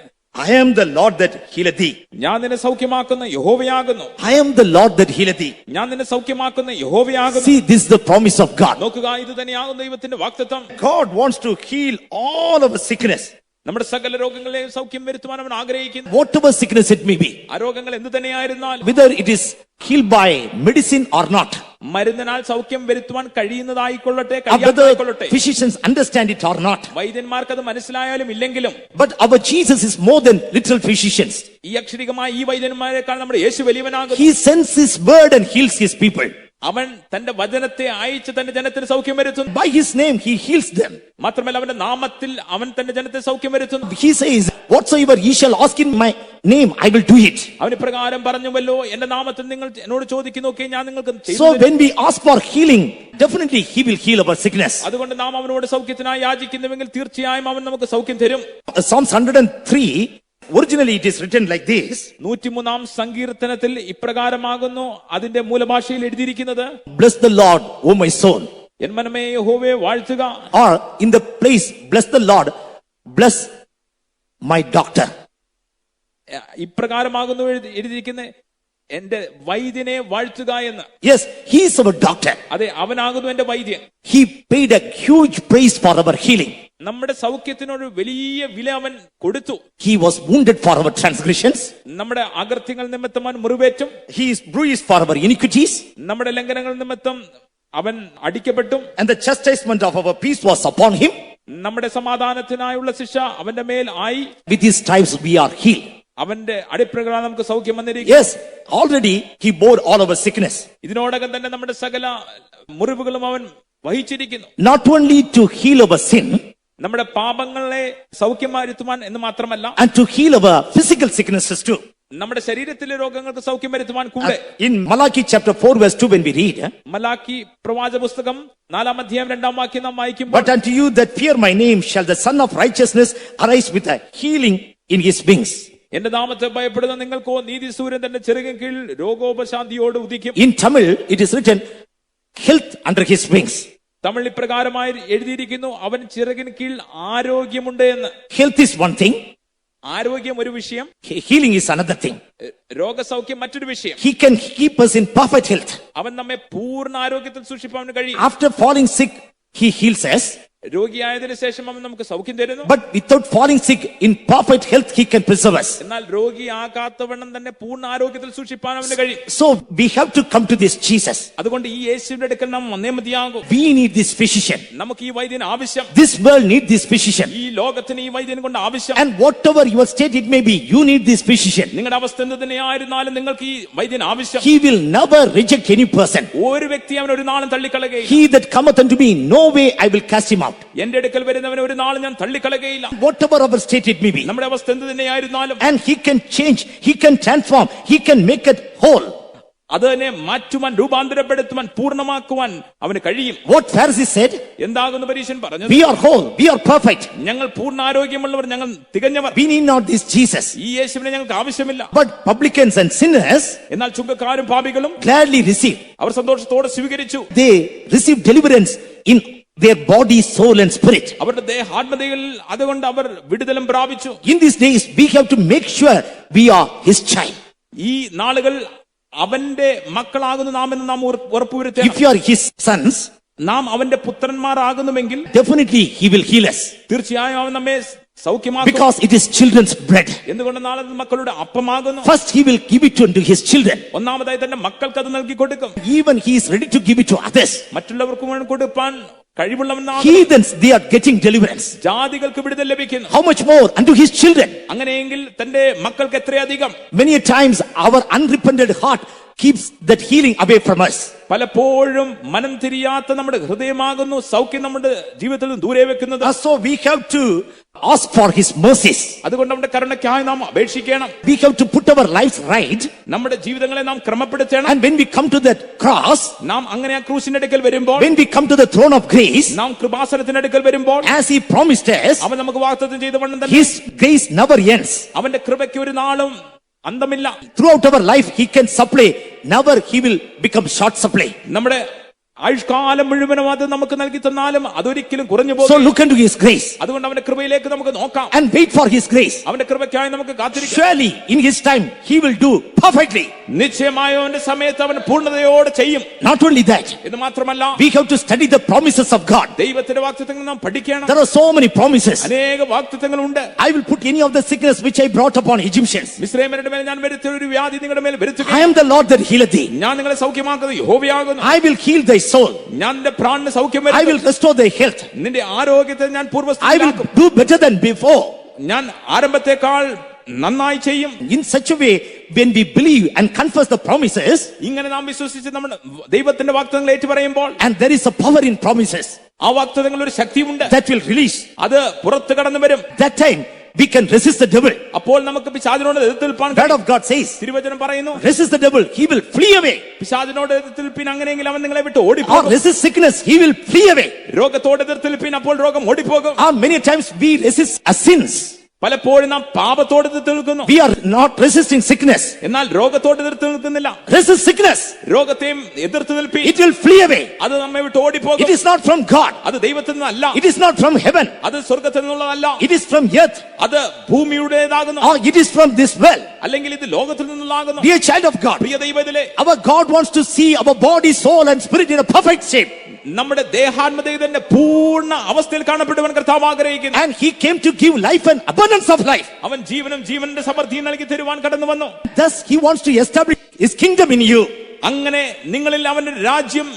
I am the Lord that healeth thee. ഞാൻ നിന്നെ സൗഖ്യമാക്കുന്ന യഹോവയാകുന്നു. I am the Lord that healeth thee. ഞാൻ നിന്നെ സൗഖ്യമാക്കുന്ന യഹോവയാകുന്നു. See, this is the promise of God. നോക്കുക, ഇത് തന്നെയാകും ദൈവത്തിന്റെ വാഗ്ദത്തം. God wants to heal all of our sickness. നമ്മുടെ സകല രോഗങ്ങളെയും സൗഖ്യം വരുത്തുവാൻ അവൻ ആഗ്രഹിക്കുന്നു. Whatever sickness it may be, ആ രോഗങ്ങൾ എന്ത് തന്നെയായിരുന്നാലും, whether it is healed by medicine or not, മരുന്നിനാൽ സൗഖ്യം വരുത്തുവാൻ കഴിയുന്നതായിക്കൊള്ളട്ടെ, or whether കഴിയാത്തതായിക്കൊള്ളട്ടെ, physicians understand it or not, വൈദ്യന്മാർക്ക് അത് മനസ്സിലായാലും ഇല്ലെങ്കിലും, but our Jesus is more than literal physicians. ഈ അക്ഷരികമായ ഈ വൈദ്യന്മാരെക്കാൾ നമ്മുടെ യേശു വലിയവനാകുന്നു. He sends his word and heals his people. അവൻ തന്റെ വചനത്തെ അയച്ച് തന്റെ ജനത്തിന് സൗഖ്യം വരുത്തുന്നു. By his name he heals them. മാത്രമല്ല അവന്റെ നാമത്തിൽ അവൻ തന്റെ ജനത്തെ സൗഖ്യം വരുത്തുന്നു. He says, whatsoever ye shall ask in my name, I will do it. അവൻ ഇപ്രകാരം പറഞ്ഞുവല്ലോ, എന്റെ നാമത്തിൽ നിങ്ങൾ എന്നോട് ചോദിക്കുന്നൊക്കെ ഞാൻ നിങ്ങൾക്ക് ചെയ്തു So തരും. when we ask for healing, definitely he will heal our sickness. അതുകൊണ്ട് നാം അവനോട് സൗഖ്യത്തിനായി യാചിക്കുന്നുവെങ്കിൽ തീർച്ചയായും അവൻ നമുക്ക് സൗഖ്യം തരും. Psalms 103, originally it is written like this. 103-ാം സങ്കീർത്തനത്തിൽ ഇപ്രകാരമാകുന്നു അതിന്റെ മൂലഭാഷയിൽ എഴുതിയിരിക്കുന്നത്, Bless the Lord, O my soul. N മനമേ യഹോവയെ വാഴ്ത്തുക. Or in the place, bless the Lord, bless my doctor. ഇപ്രകാരമാകുന്നു എഴുതിയിരിക്കുന്നത്, എന്റെ വൈദ്യനെ വാഴ്ത്തുക എന്ന്. Yes, he is our doctor. അതെ, അവനാകുന്നു എന്റെ വൈദ്യൻ. He paid a huge price for our healing. നമ്മുടെ സൗഖ്യത്തിനൊരു വലിയ വില അവൻ കൊടുത്തു. He was wounded for our transgressions. നമ്മുടെ അകൃത്യങ്ങൾ നിമിത്തം അവൻ മുറിവേറ്റും. He is bruised for our iniquities. നമ്മുടെ ലംഘനങ്ങൾ നിമിത്തം അവൻ അടിക്കപ്പെട്ടു. And the chastisement of our peace was upon him. നമ്മുടെ സമാധാനത്തിനായുള്ള ശിക്ഷ അവന്റെ മേൽ ആയി. With his stripes we are healed. അവന്റെ അടിപ്രകാരം നമുക്ക് സൗഖ്യം വന്നിരിക്കും. Yes, already he bore all our sickness. ഇതിനോടകം തന്നെ നമ്മുടെ സകല മുറിവുകളും അവൻ വഹിച്ചിരിക്കുന്നു. Not only to heal our sin, നമ്മുടെ പാപങ്ങളെ സൗഖ്യം വരുത്തുവാൻ എന്ന് മാത്രമല്ല, and to heal our physical sicknesses too. നമ്മുടെ ശരീരത്തിലെ രോഗങ്ങൾക്ക് സൗഖ്യം വരുത്തുവാൻ കൂടെ. In Malachi chapter 4 verse 2 when we read, Malachi പ്രവാചക പുസ്തകം 4-ാം അധ്യായം 2-ാം വാക്യം നാം വായിക്കുമ്പോൾ, but unto you that fear my name shall the Son of Righteousness arise with a healing in his wings. എന്റെ നാമത്തെ ഭയപ്പെടുന്ന നിങ്ങൾക്കോ നീതി സൂര്യൻ തന്റെ ചെറുകിൻ കീഴിൽ രോഗോപശാന്തിയോട് ഉദിക്കും. In Tamil it is written health under his wings. Tamil ഇപ്രകാരമായി എഴുതിയിരിക്കുന്നു, അവൻ ചിറകിന് കീഴിൽ ആരോഗ്യമുണ്ട് എന്ന്. Health is one thing, ആരോഗ്യം ഒരു വിഷയം, healing is another thing. രോഗസൗഖ്യം മറ്റൊരു വിഷയം. He can keep us in perfect health. അവൻ നമ്മെ പൂർണ്ണ ആരോഗ്യത്തിൽ സൂക്ഷിപ്പാൻ കഴിയും. After falling sick, he heals us. രോഗിയായതിനു ശേഷം അവൻ നമുക്ക് സൗഖ്യം തരുന്നു. But without falling sick, in perfect health, he can preserve us. എന്നാൽ രോഗിയാകാത്തവണ്ണം തന്നെ പൂർണ്ണ ആരോഗ്യത്തിൽ സൂക്ഷിപ്പാൻ അവന് കഴിയും. So we have to come to this Jesus. അതുകൊണ്ട് ഈ യേശുവിന്റെ അടുക്കൽ നാം വന്നേ മതിയാകും. We need this physician. നമുക്ക് ഈ വൈദ്യൻ ആവശ്യം. This world need this physician. ഈ ലോകത്തിന് ഈ വൈദ്യൻ കൊണ്ട് ആവശ്യം. And whatever your state it may be, you need this physician. നിങ്ങളുടെ അവസ്ഥ എന്ത് തന്നെയായിരുന്നാലും നിങ്ങൾക്ക് ഈ വൈദ്യൻ ആവശ്യം. He will never reject any person. ഒരു വ്യക്തി അവൻ ഒരു നാളും തള്ളിക്കളയുകയില്ല. He that cometh unto me, no way I will cast him out. എന്റെ അടുക്കൽ വരുന്നവനെ ഒരു നാളും ഞാൻ തള്ളിക്കളയുകയില്ല. Whatever our state it may be. നമ്മുടെ അവസ്ഥ എന്ത് തന്നെയായിരുന്നാലും. And he can change, he can transform, he can make it whole. അത് തന്നെ മാറ്റുവാൻ, രൂപാന്തരപ്പെടുത്തുവാൻ, പൂർണ്ണമാക്കുവാൻ അവന് കഴിയും. What Pharisees said, എന്താകുന്നു പരീശൻ പറഞ്ഞത്? we are whole, we are perfect. ഞങ്ങൾ പൂർണ്ണ ആരോഗ്യമുള്ളവർ, ഞങ്ങൾ തികഞ്ഞവർ. We need not this Jesus. ഈ യേശുവിനെ ഞങ്ങൾക്ക് ആവശ്യമില്ല. But publicans and sinners എന്നാൽ ചുങ്കക്കാരും പാപികളും gladly receive. അവർ സന്തോഷത്തോടെ സ്വീകരിച്ചു. They receive deliverance in their body, soul and spirit. അവരുടെ ദേഹാത്മതയിൽ അതുകൊണ്ട് അവർ വിടുതലും പ്രാപിച്ചു. In these days, we have to make sure we are his child. ഈ നാളുകൾ അവന്റെ മക്കളാകുന്നു നാം എന്ന് നാം ഉറപ്പുവരുത്തണം. If you are his sons, നാം അവന്റെ പുത്രന്മാരാകുന്നുവെങ്കിൽ definitely he will heal us. തീർച്ചയായും അവൻ നമ്മെ സൗഖ്യമാക്കും. Because it is children's bread. എന്തുകൊണ്ട് നാളെ മക്കളുടെ അപ്പമാകുന്നു. First he will give it unto his children. ഒന്നാമതായി തന്നെ മക്കൾക്ക് അത് നൽകി കൊടുക്കും. Even he is ready to give it to others. മറ്റുള്ളവർക്കും വേണ്ടി കൊടുപ്പാൻ കഴിവുള്ളവനാണ്. Heathens, they are getting deliverance. ജാതികൾക്ക് വിടുതൽ ലഭിക്കുന്നു. How much more unto his children? അങ്ങനെയെങ്കിൽ തന്റെ മക്കൾക്ക് എത്രയധികം. Many a times our unrepented heart keeps that healing away from us. പലപ്പോഴും മനം തിരിയാത്ത നമ്മുടെ ഹൃദയമാകുന്നു സൗഖ്യം നമ്മുടെ ജീവിതത്തിൽ നിന്ന് ദൂരെ വെക്കുന്നത്. So we have to ask for his mercies. അതുകൊണ്ട് നമ്മുടെ കരുണയ്ക്കായി നാം അപേക്ഷിക്കണം. We have to put our lives right. നമ്മുടെ ജീവിതങ്ങളെ നാം ക്രമപ്പെടുത്തണം. And when we come to that cross, നാം അങ്ങനെ ആ ക്രൂശിന്റെ അടുക്കൽ വരുമ്പോൾ, when we come to the throne of grace, നാം കൃപാസനത്തിന്റെ അടുക്കൽ വരുമ്പോൾ, as he promised us, അവൻ നമുക്ക് വാഗ്ദത്തം ചെയ്ത വണ്ണം തന്നെ his grace never ends. അവന്റെ കൃപയ്ക്ക് ഒരു നാളും അന്തമില്ല. Throughout our life he can supply, never he will become short supply. നമ്മുടെ ആയുഷ്കാലം മുഴുവനും അത് നമുക്ക് നൽകി തന്നാലും അതൊരിക്കലും കുറഞ്ഞു So പോകും. look unto his grace അതുകൊണ്ട് അവന്റെ കൃപയിലേക്ക് നമുക്ക് നോക്കാം. and wait for his grace. അവന്റെ കൃപയ്ക്കായി നമുക്ക് കാത്തിരിക്കാം. Surely in his time he will do perfectly. നിശ്ചയമായും അവന്റെ സമയത്ത് അവൻ പൂർണ്ണതയോടെ ചെയ്യും. Not only that, ഇത് മാത്രമല്ല, we have to study the promises of God. ദൈവത്തിന്റെ വാഗ്ദത്തങ്ങൾ നാം പഠിക്കണം. There are so many promises. അനേക വാഗ്ദത്തങ്ങളുണ്ട്. I will put any of the sickness which I brought upon Egyptians. മിസ്രയീമ്യരുടെ മേൽ ഞാൻ വരുത്തിയ ഒരു വ്യാധി നിങ്ങളുടെ മേൽ വരുത്തുക. I am the Lord that healeth thee. ഞാൻ നിങ്ങളെ സൗഖ്യമാക്കുന്നത് യഹോവയാകുന്നു. I will heal thy soul. ഞാൻ നിന്റെ പ്രാണന് സൗഖ്യം I will വരുത്തും. restore thy health. നിന്റെ ആരോഗ്യത്തെ ഞാൻ I will പൂർവ്വസ്ഥിതിയിലാക്കും. do better than before. ഞാൻ ആരംഭത്തെക്കാൾ നന്നായി ചെയ്യും. In such a way, when we believe and confess the promises, ഇങ്ങനെ നാം വിശ്വസിച്ച് നമ്മുടെ ദൈവത്തിന്റെ വാഗ്ദത്തങ്ങൾ ഏറ്റുപറയുമ്പോൾ, and there is a power in promises ആ വാഗ്ദത്തങ്ങൾ ഒരു ശക്തിയുണ്ട്. that will release. അത് പുറത്ത് കടന്നു വരും. That time we can resist the devil. അപ്പോൾ നമുക്ക് പിശാചിനോട് എതിർത്ത് നിൽപ്പാൻ The word of God says, തിരുവചനം പറയുന്നു, resist the devil, he will flee away. പിശാചിനോട് എതിർത്ത് നിൽപ്പിൻ, അങ്ങനെയെങ്കിൽ അവൻ നിങ്ങളെ വിട്ട് Or ഓടിപ്പോകും. resist sickness, he will flee away. രോഗത്തോട് എതിർത്ത് നിൽപ്പിൻ, അപ്പോൾ രോഗം ഓടിപ്പോകും. Or many times we resist our sins. പലപ്പോഴും നാം പാപത്തോട് എതിർത്ത് നിൽക്കുന്നു. We are not resisting sickness. എന്നാൽ രോഗത്തോട് എതിർത്ത് നിൽക്കുന്നില്ല. Resist sickness, രോഗത്തെയും എതിർത്ത് നിൽപ്പിൻ, it will flee away. അത് നമ്മെ വിട്ട് ഓടിപ്പോകും. It is not from God. അത് ദൈവത്തിൽ നിന്നല്ല. It is not from heaven. അത് സ്വർഗത്തിൽ നിന്നുള്ളതല്ല. It is from earth. അത് ഭൂമിയുടേതാകുന്നു. Or it is from this world. അല്ലെങ്കിൽ ഇത് ലോകത്തിൽ നിന്നുള്ളതാകുന്നു. Dear child of God, Priya ദൈവത്തിലെ, our God wants to see our body, soul and spirit in a perfect shape. നമ്മുടെ ദേഹാത്മതയെ തന്നെ പൂർണ്ണ അവസ്ഥയിൽ കാണപ്പെടുവാൻ കർത്താവ് ആഗ്രഹിക്കുന്നു. And he came to give life and abundance of life. അവൻ ജീവനും ജീവന്റെ സമൃദ്ധിയും നൽകി തരുവാൻ കടന്നു വന്നു. Thus he wants to establish his kingdom in you. അങ്ങനെ നിങ്ങളിൽ അവന്റെ രാജ്യം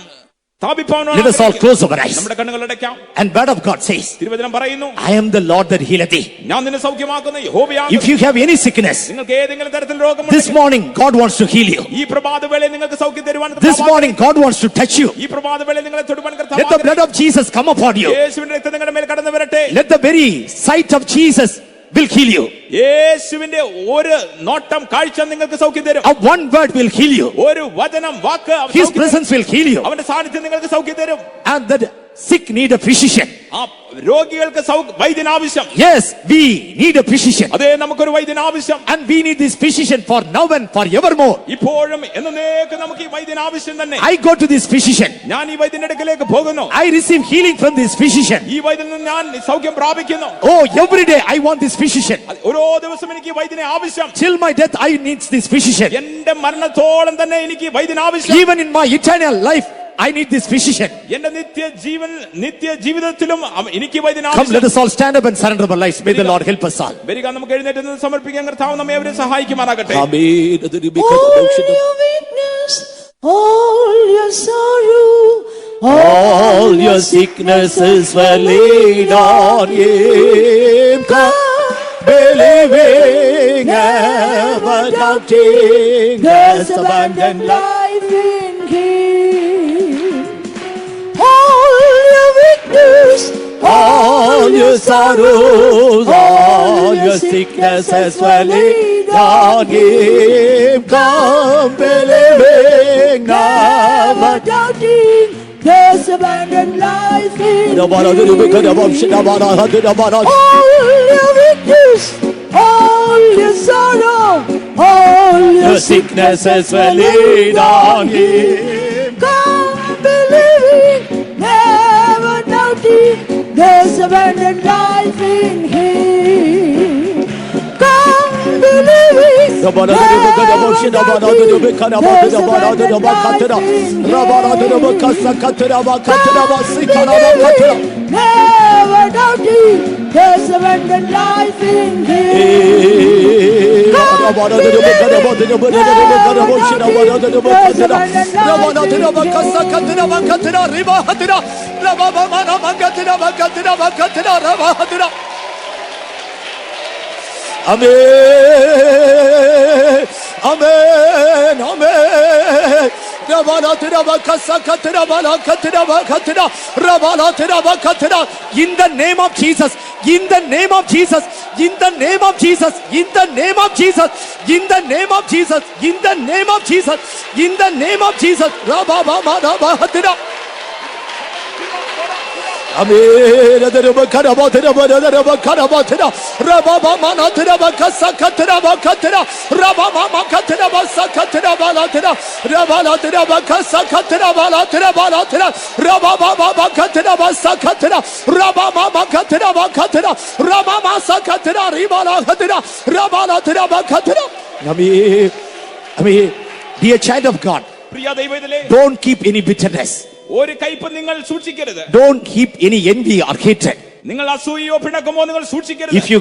സ്ഥാപിപ്പാനാണ് Let us all close our eyes. നമ്മുടെ കണ്ണുകൾ അടയ്ക്കാം. And word of God says, തിരുവചനം പറയുന്നു, I am the Lord that healeth thee. ഞാൻ നിന്നെ സൗഖ്യമാക്കുന്ന യഹോവയാണ്. If you have any sickness, നിങ്ങൾക്ക് ഏതെങ്കിലും തരത്തിൽ this രോഗമുണ്ടെങ്കിൽ morning God wants to heal you. ഈ പ്രഭാതവേളയിൽ നിങ്ങൾക്ക് സൗഖ്യം തരുവാൻ This morning God wants to touch you. ഈ പ്രഭാതവേളയിൽ നിങ്ങളെ തൊടുവാൻ Let the blood of Jesus come upon you. യേശുവിന്റെ രക്തം നിങ്ങളുടെ മേൽ കടന്നു വരട്ടെ. Let the very sight of Jesus will heal you. യേശുവിന്റെ ഒരു നോട്ടം കാഴ്ച നിങ്ങൾക്ക് സൗഖ്യം തരും. One word will heal you. ഒരു വചനം വാക്ക് His presence will heal you. അവന്റെ സാന്നിധ്യം നിങ്ങൾക്ക് സൗഖ്യം തരും. And that sick need a physician. ആ രോഗികൾക്ക് വൈദ്യൻ ആവശ്യം. Yes, we need a physician. അതെ, നമുക്കൊരു വൈദ്യൻ ആവശ്യം. And we need this physician for now and forevermore. ഇപ്പോഴും എന്നേക്കും നമുക്ക് ഈ വൈദ്യൻ ആവശ്യം തന്നെ. I go to this physician. ഞാൻ ഈ വൈദ്യന്റെ അടുക്കലേക്ക് പോകുന്നു. I receive healing from this physician. ഈ വൈദ്യനിൽ നിന്ന് ഞാൻ സൗഖ്യം പ്രാപിക്കുന്നു. Oh, every day I want this physician. ഓരോ ദിവസം എനിക്ക് ഈ വൈദ്യനെ ആവശ്യം. Till my death I need this physician. എന്റെ മരണത്തോളം തന്നെ എനിക്ക് വൈദ്യൻ ആവശ്യം. Even in my eternal life I need this physician. എന്റെ നിത്യ ജീവിതത്തിലും എനിക്ക് വൈദ്യൻ Come, ആവശ്യം. let us all stand up and surrender our lives. May the Lord help us all. വരിക, നമുക്ക് എഴുന്നേറ്റ് നിന്ന് സമർപ്പിക്കാൻ കർത്താവ് നമ്മെ അവരെ സഹായിക്കുമാറാകട്ടെ. All your weakness, all your sorrow, All your sicknesses were laid on him. Come, believing, never doubting, there's has abundant abandoned life. life in Him. All your weakness, All your sorrows, all your sicknesses were laid on him. Come, believing, never never doubting, there's abundant life in Him. All your weakness, all your sorrow, all your Your sicknesses were laid on him. come believing, never doubting, there's abundant life in Him. Come believing, never doubting, there's abundant life in Him. Never doubting, there's abundant life in Him. Amen. Amen. Amen. In the name of Jesus, in the name of Jesus, in the name of Jesus, in the name of Jesus, in the name of Jesus, in the name of Jesus, in the name of Jesus. Amen. Dear child of God, Priya ദൈവത്തിലെ, don't keep any bitterness. ഒരു കയ്പ് നിങ്ങൾ സൂക്ഷിക്കരുത്. Don't keep any envy or hatred. നിങ്ങൾ അസൂയയോ പിണക്കമോ നിങ്ങൾ സൂക്ഷിക്കരുത്. If you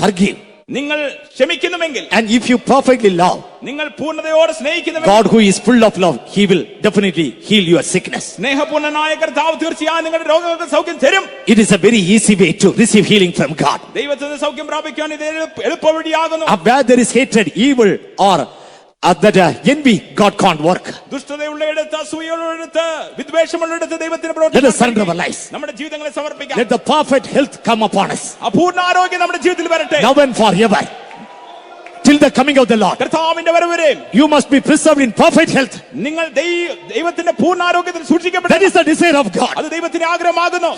forgive നിങ്ങൾ ക്ഷമിക്കുന്നുവെങ്കിൽ, and if you perfectly love, നിങ്ങൾ പൂർണ്ണതയോടെ സ്നേഹിക്കുന്നുവെങ്കിൽ, God who is full of love, He will definitely heal your sickness. സ്നേഹപൂർണ്ണനായ കർത്താവ് തീർച്ചയായും നിങ്ങളുടെ രോഗങ്ങൾക്ക് സൗഖ്യം തരും. It is a very easy way to receive healing from God. ദൈവത്തിൽ നിന്ന് സൗഖ്യം പ്രാപിക്കാൻ ഇത് എളുപ്പവഴിയാകുന്നു. Where there is hatred, evil, or that envy, God can't work. ദുഷ്ടതയുള്ളയിടത്ത്, അസൂയയുള്ളയിടത്ത്, വിദ്വേഷമുള്ളയിടത്ത് ദൈവത്തിന് Let us surrender our പ്രവർത്തിക്കാൻ lives. നമ്മുടെ ജീവിതങ്ങളെ സമർപ്പിക്കാം. Let the perfect health come upon us, അപൂർണ്ണ ആരോഗ്യം നമ്മുടെ ജീവിതത്തിൽ വരട്ടെ. now and forever, till the coming of the Lord. കർത്താവിന്റെ വരവരെ You must be preserved in perfect health. നിങ്ങൾ ദൈവത്തിന്റെ പൂർണ്ണ ആരോഗ്യത്തിൽ That സൂക്ഷിക്കപ്പെട്ടു. is the desire of God. അത് ദൈവത്തിന്റെ ആഗ്രഹമാകുന്നു.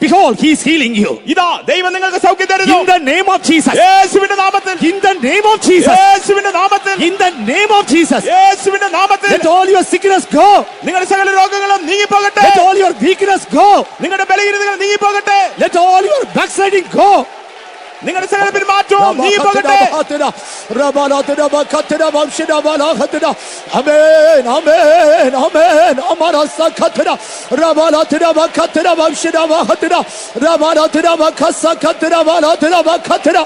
Behold, He is healing you. ഇതാ ദൈവം നിങ്ങൾക്ക് സൗഖ്യം തരുന്നു. In the name of Jesus. യേശുവിന്റെ നാമത്തിൽ, In the name of Jesus. യേശുവിന്റെ നാമത്തിൽ, In the name of Jesus. യേശുവിന്റെ നാമത്തിൽ Let all your sickness go. നിങ്ങളുടെ സകല രോഗങ്ങളും നീങ്ങിപ്പോകട്ടെ. Let all your weakness go. നിങ്ങളുടെ ബലഹീനതകൾ നീങ്ങിപ്പോകട്ടെ. Let all your backsliding go. നിങ്ങളുടെ സകല പെരുമാറ്റവും നീങ്ങിപ്പോകട്ടെ. Amen. Amen. Amen. Amarasa katera. Rabalatera bakatera bamshira bahatera. Rabalatera bakasa katera balatera bakatera.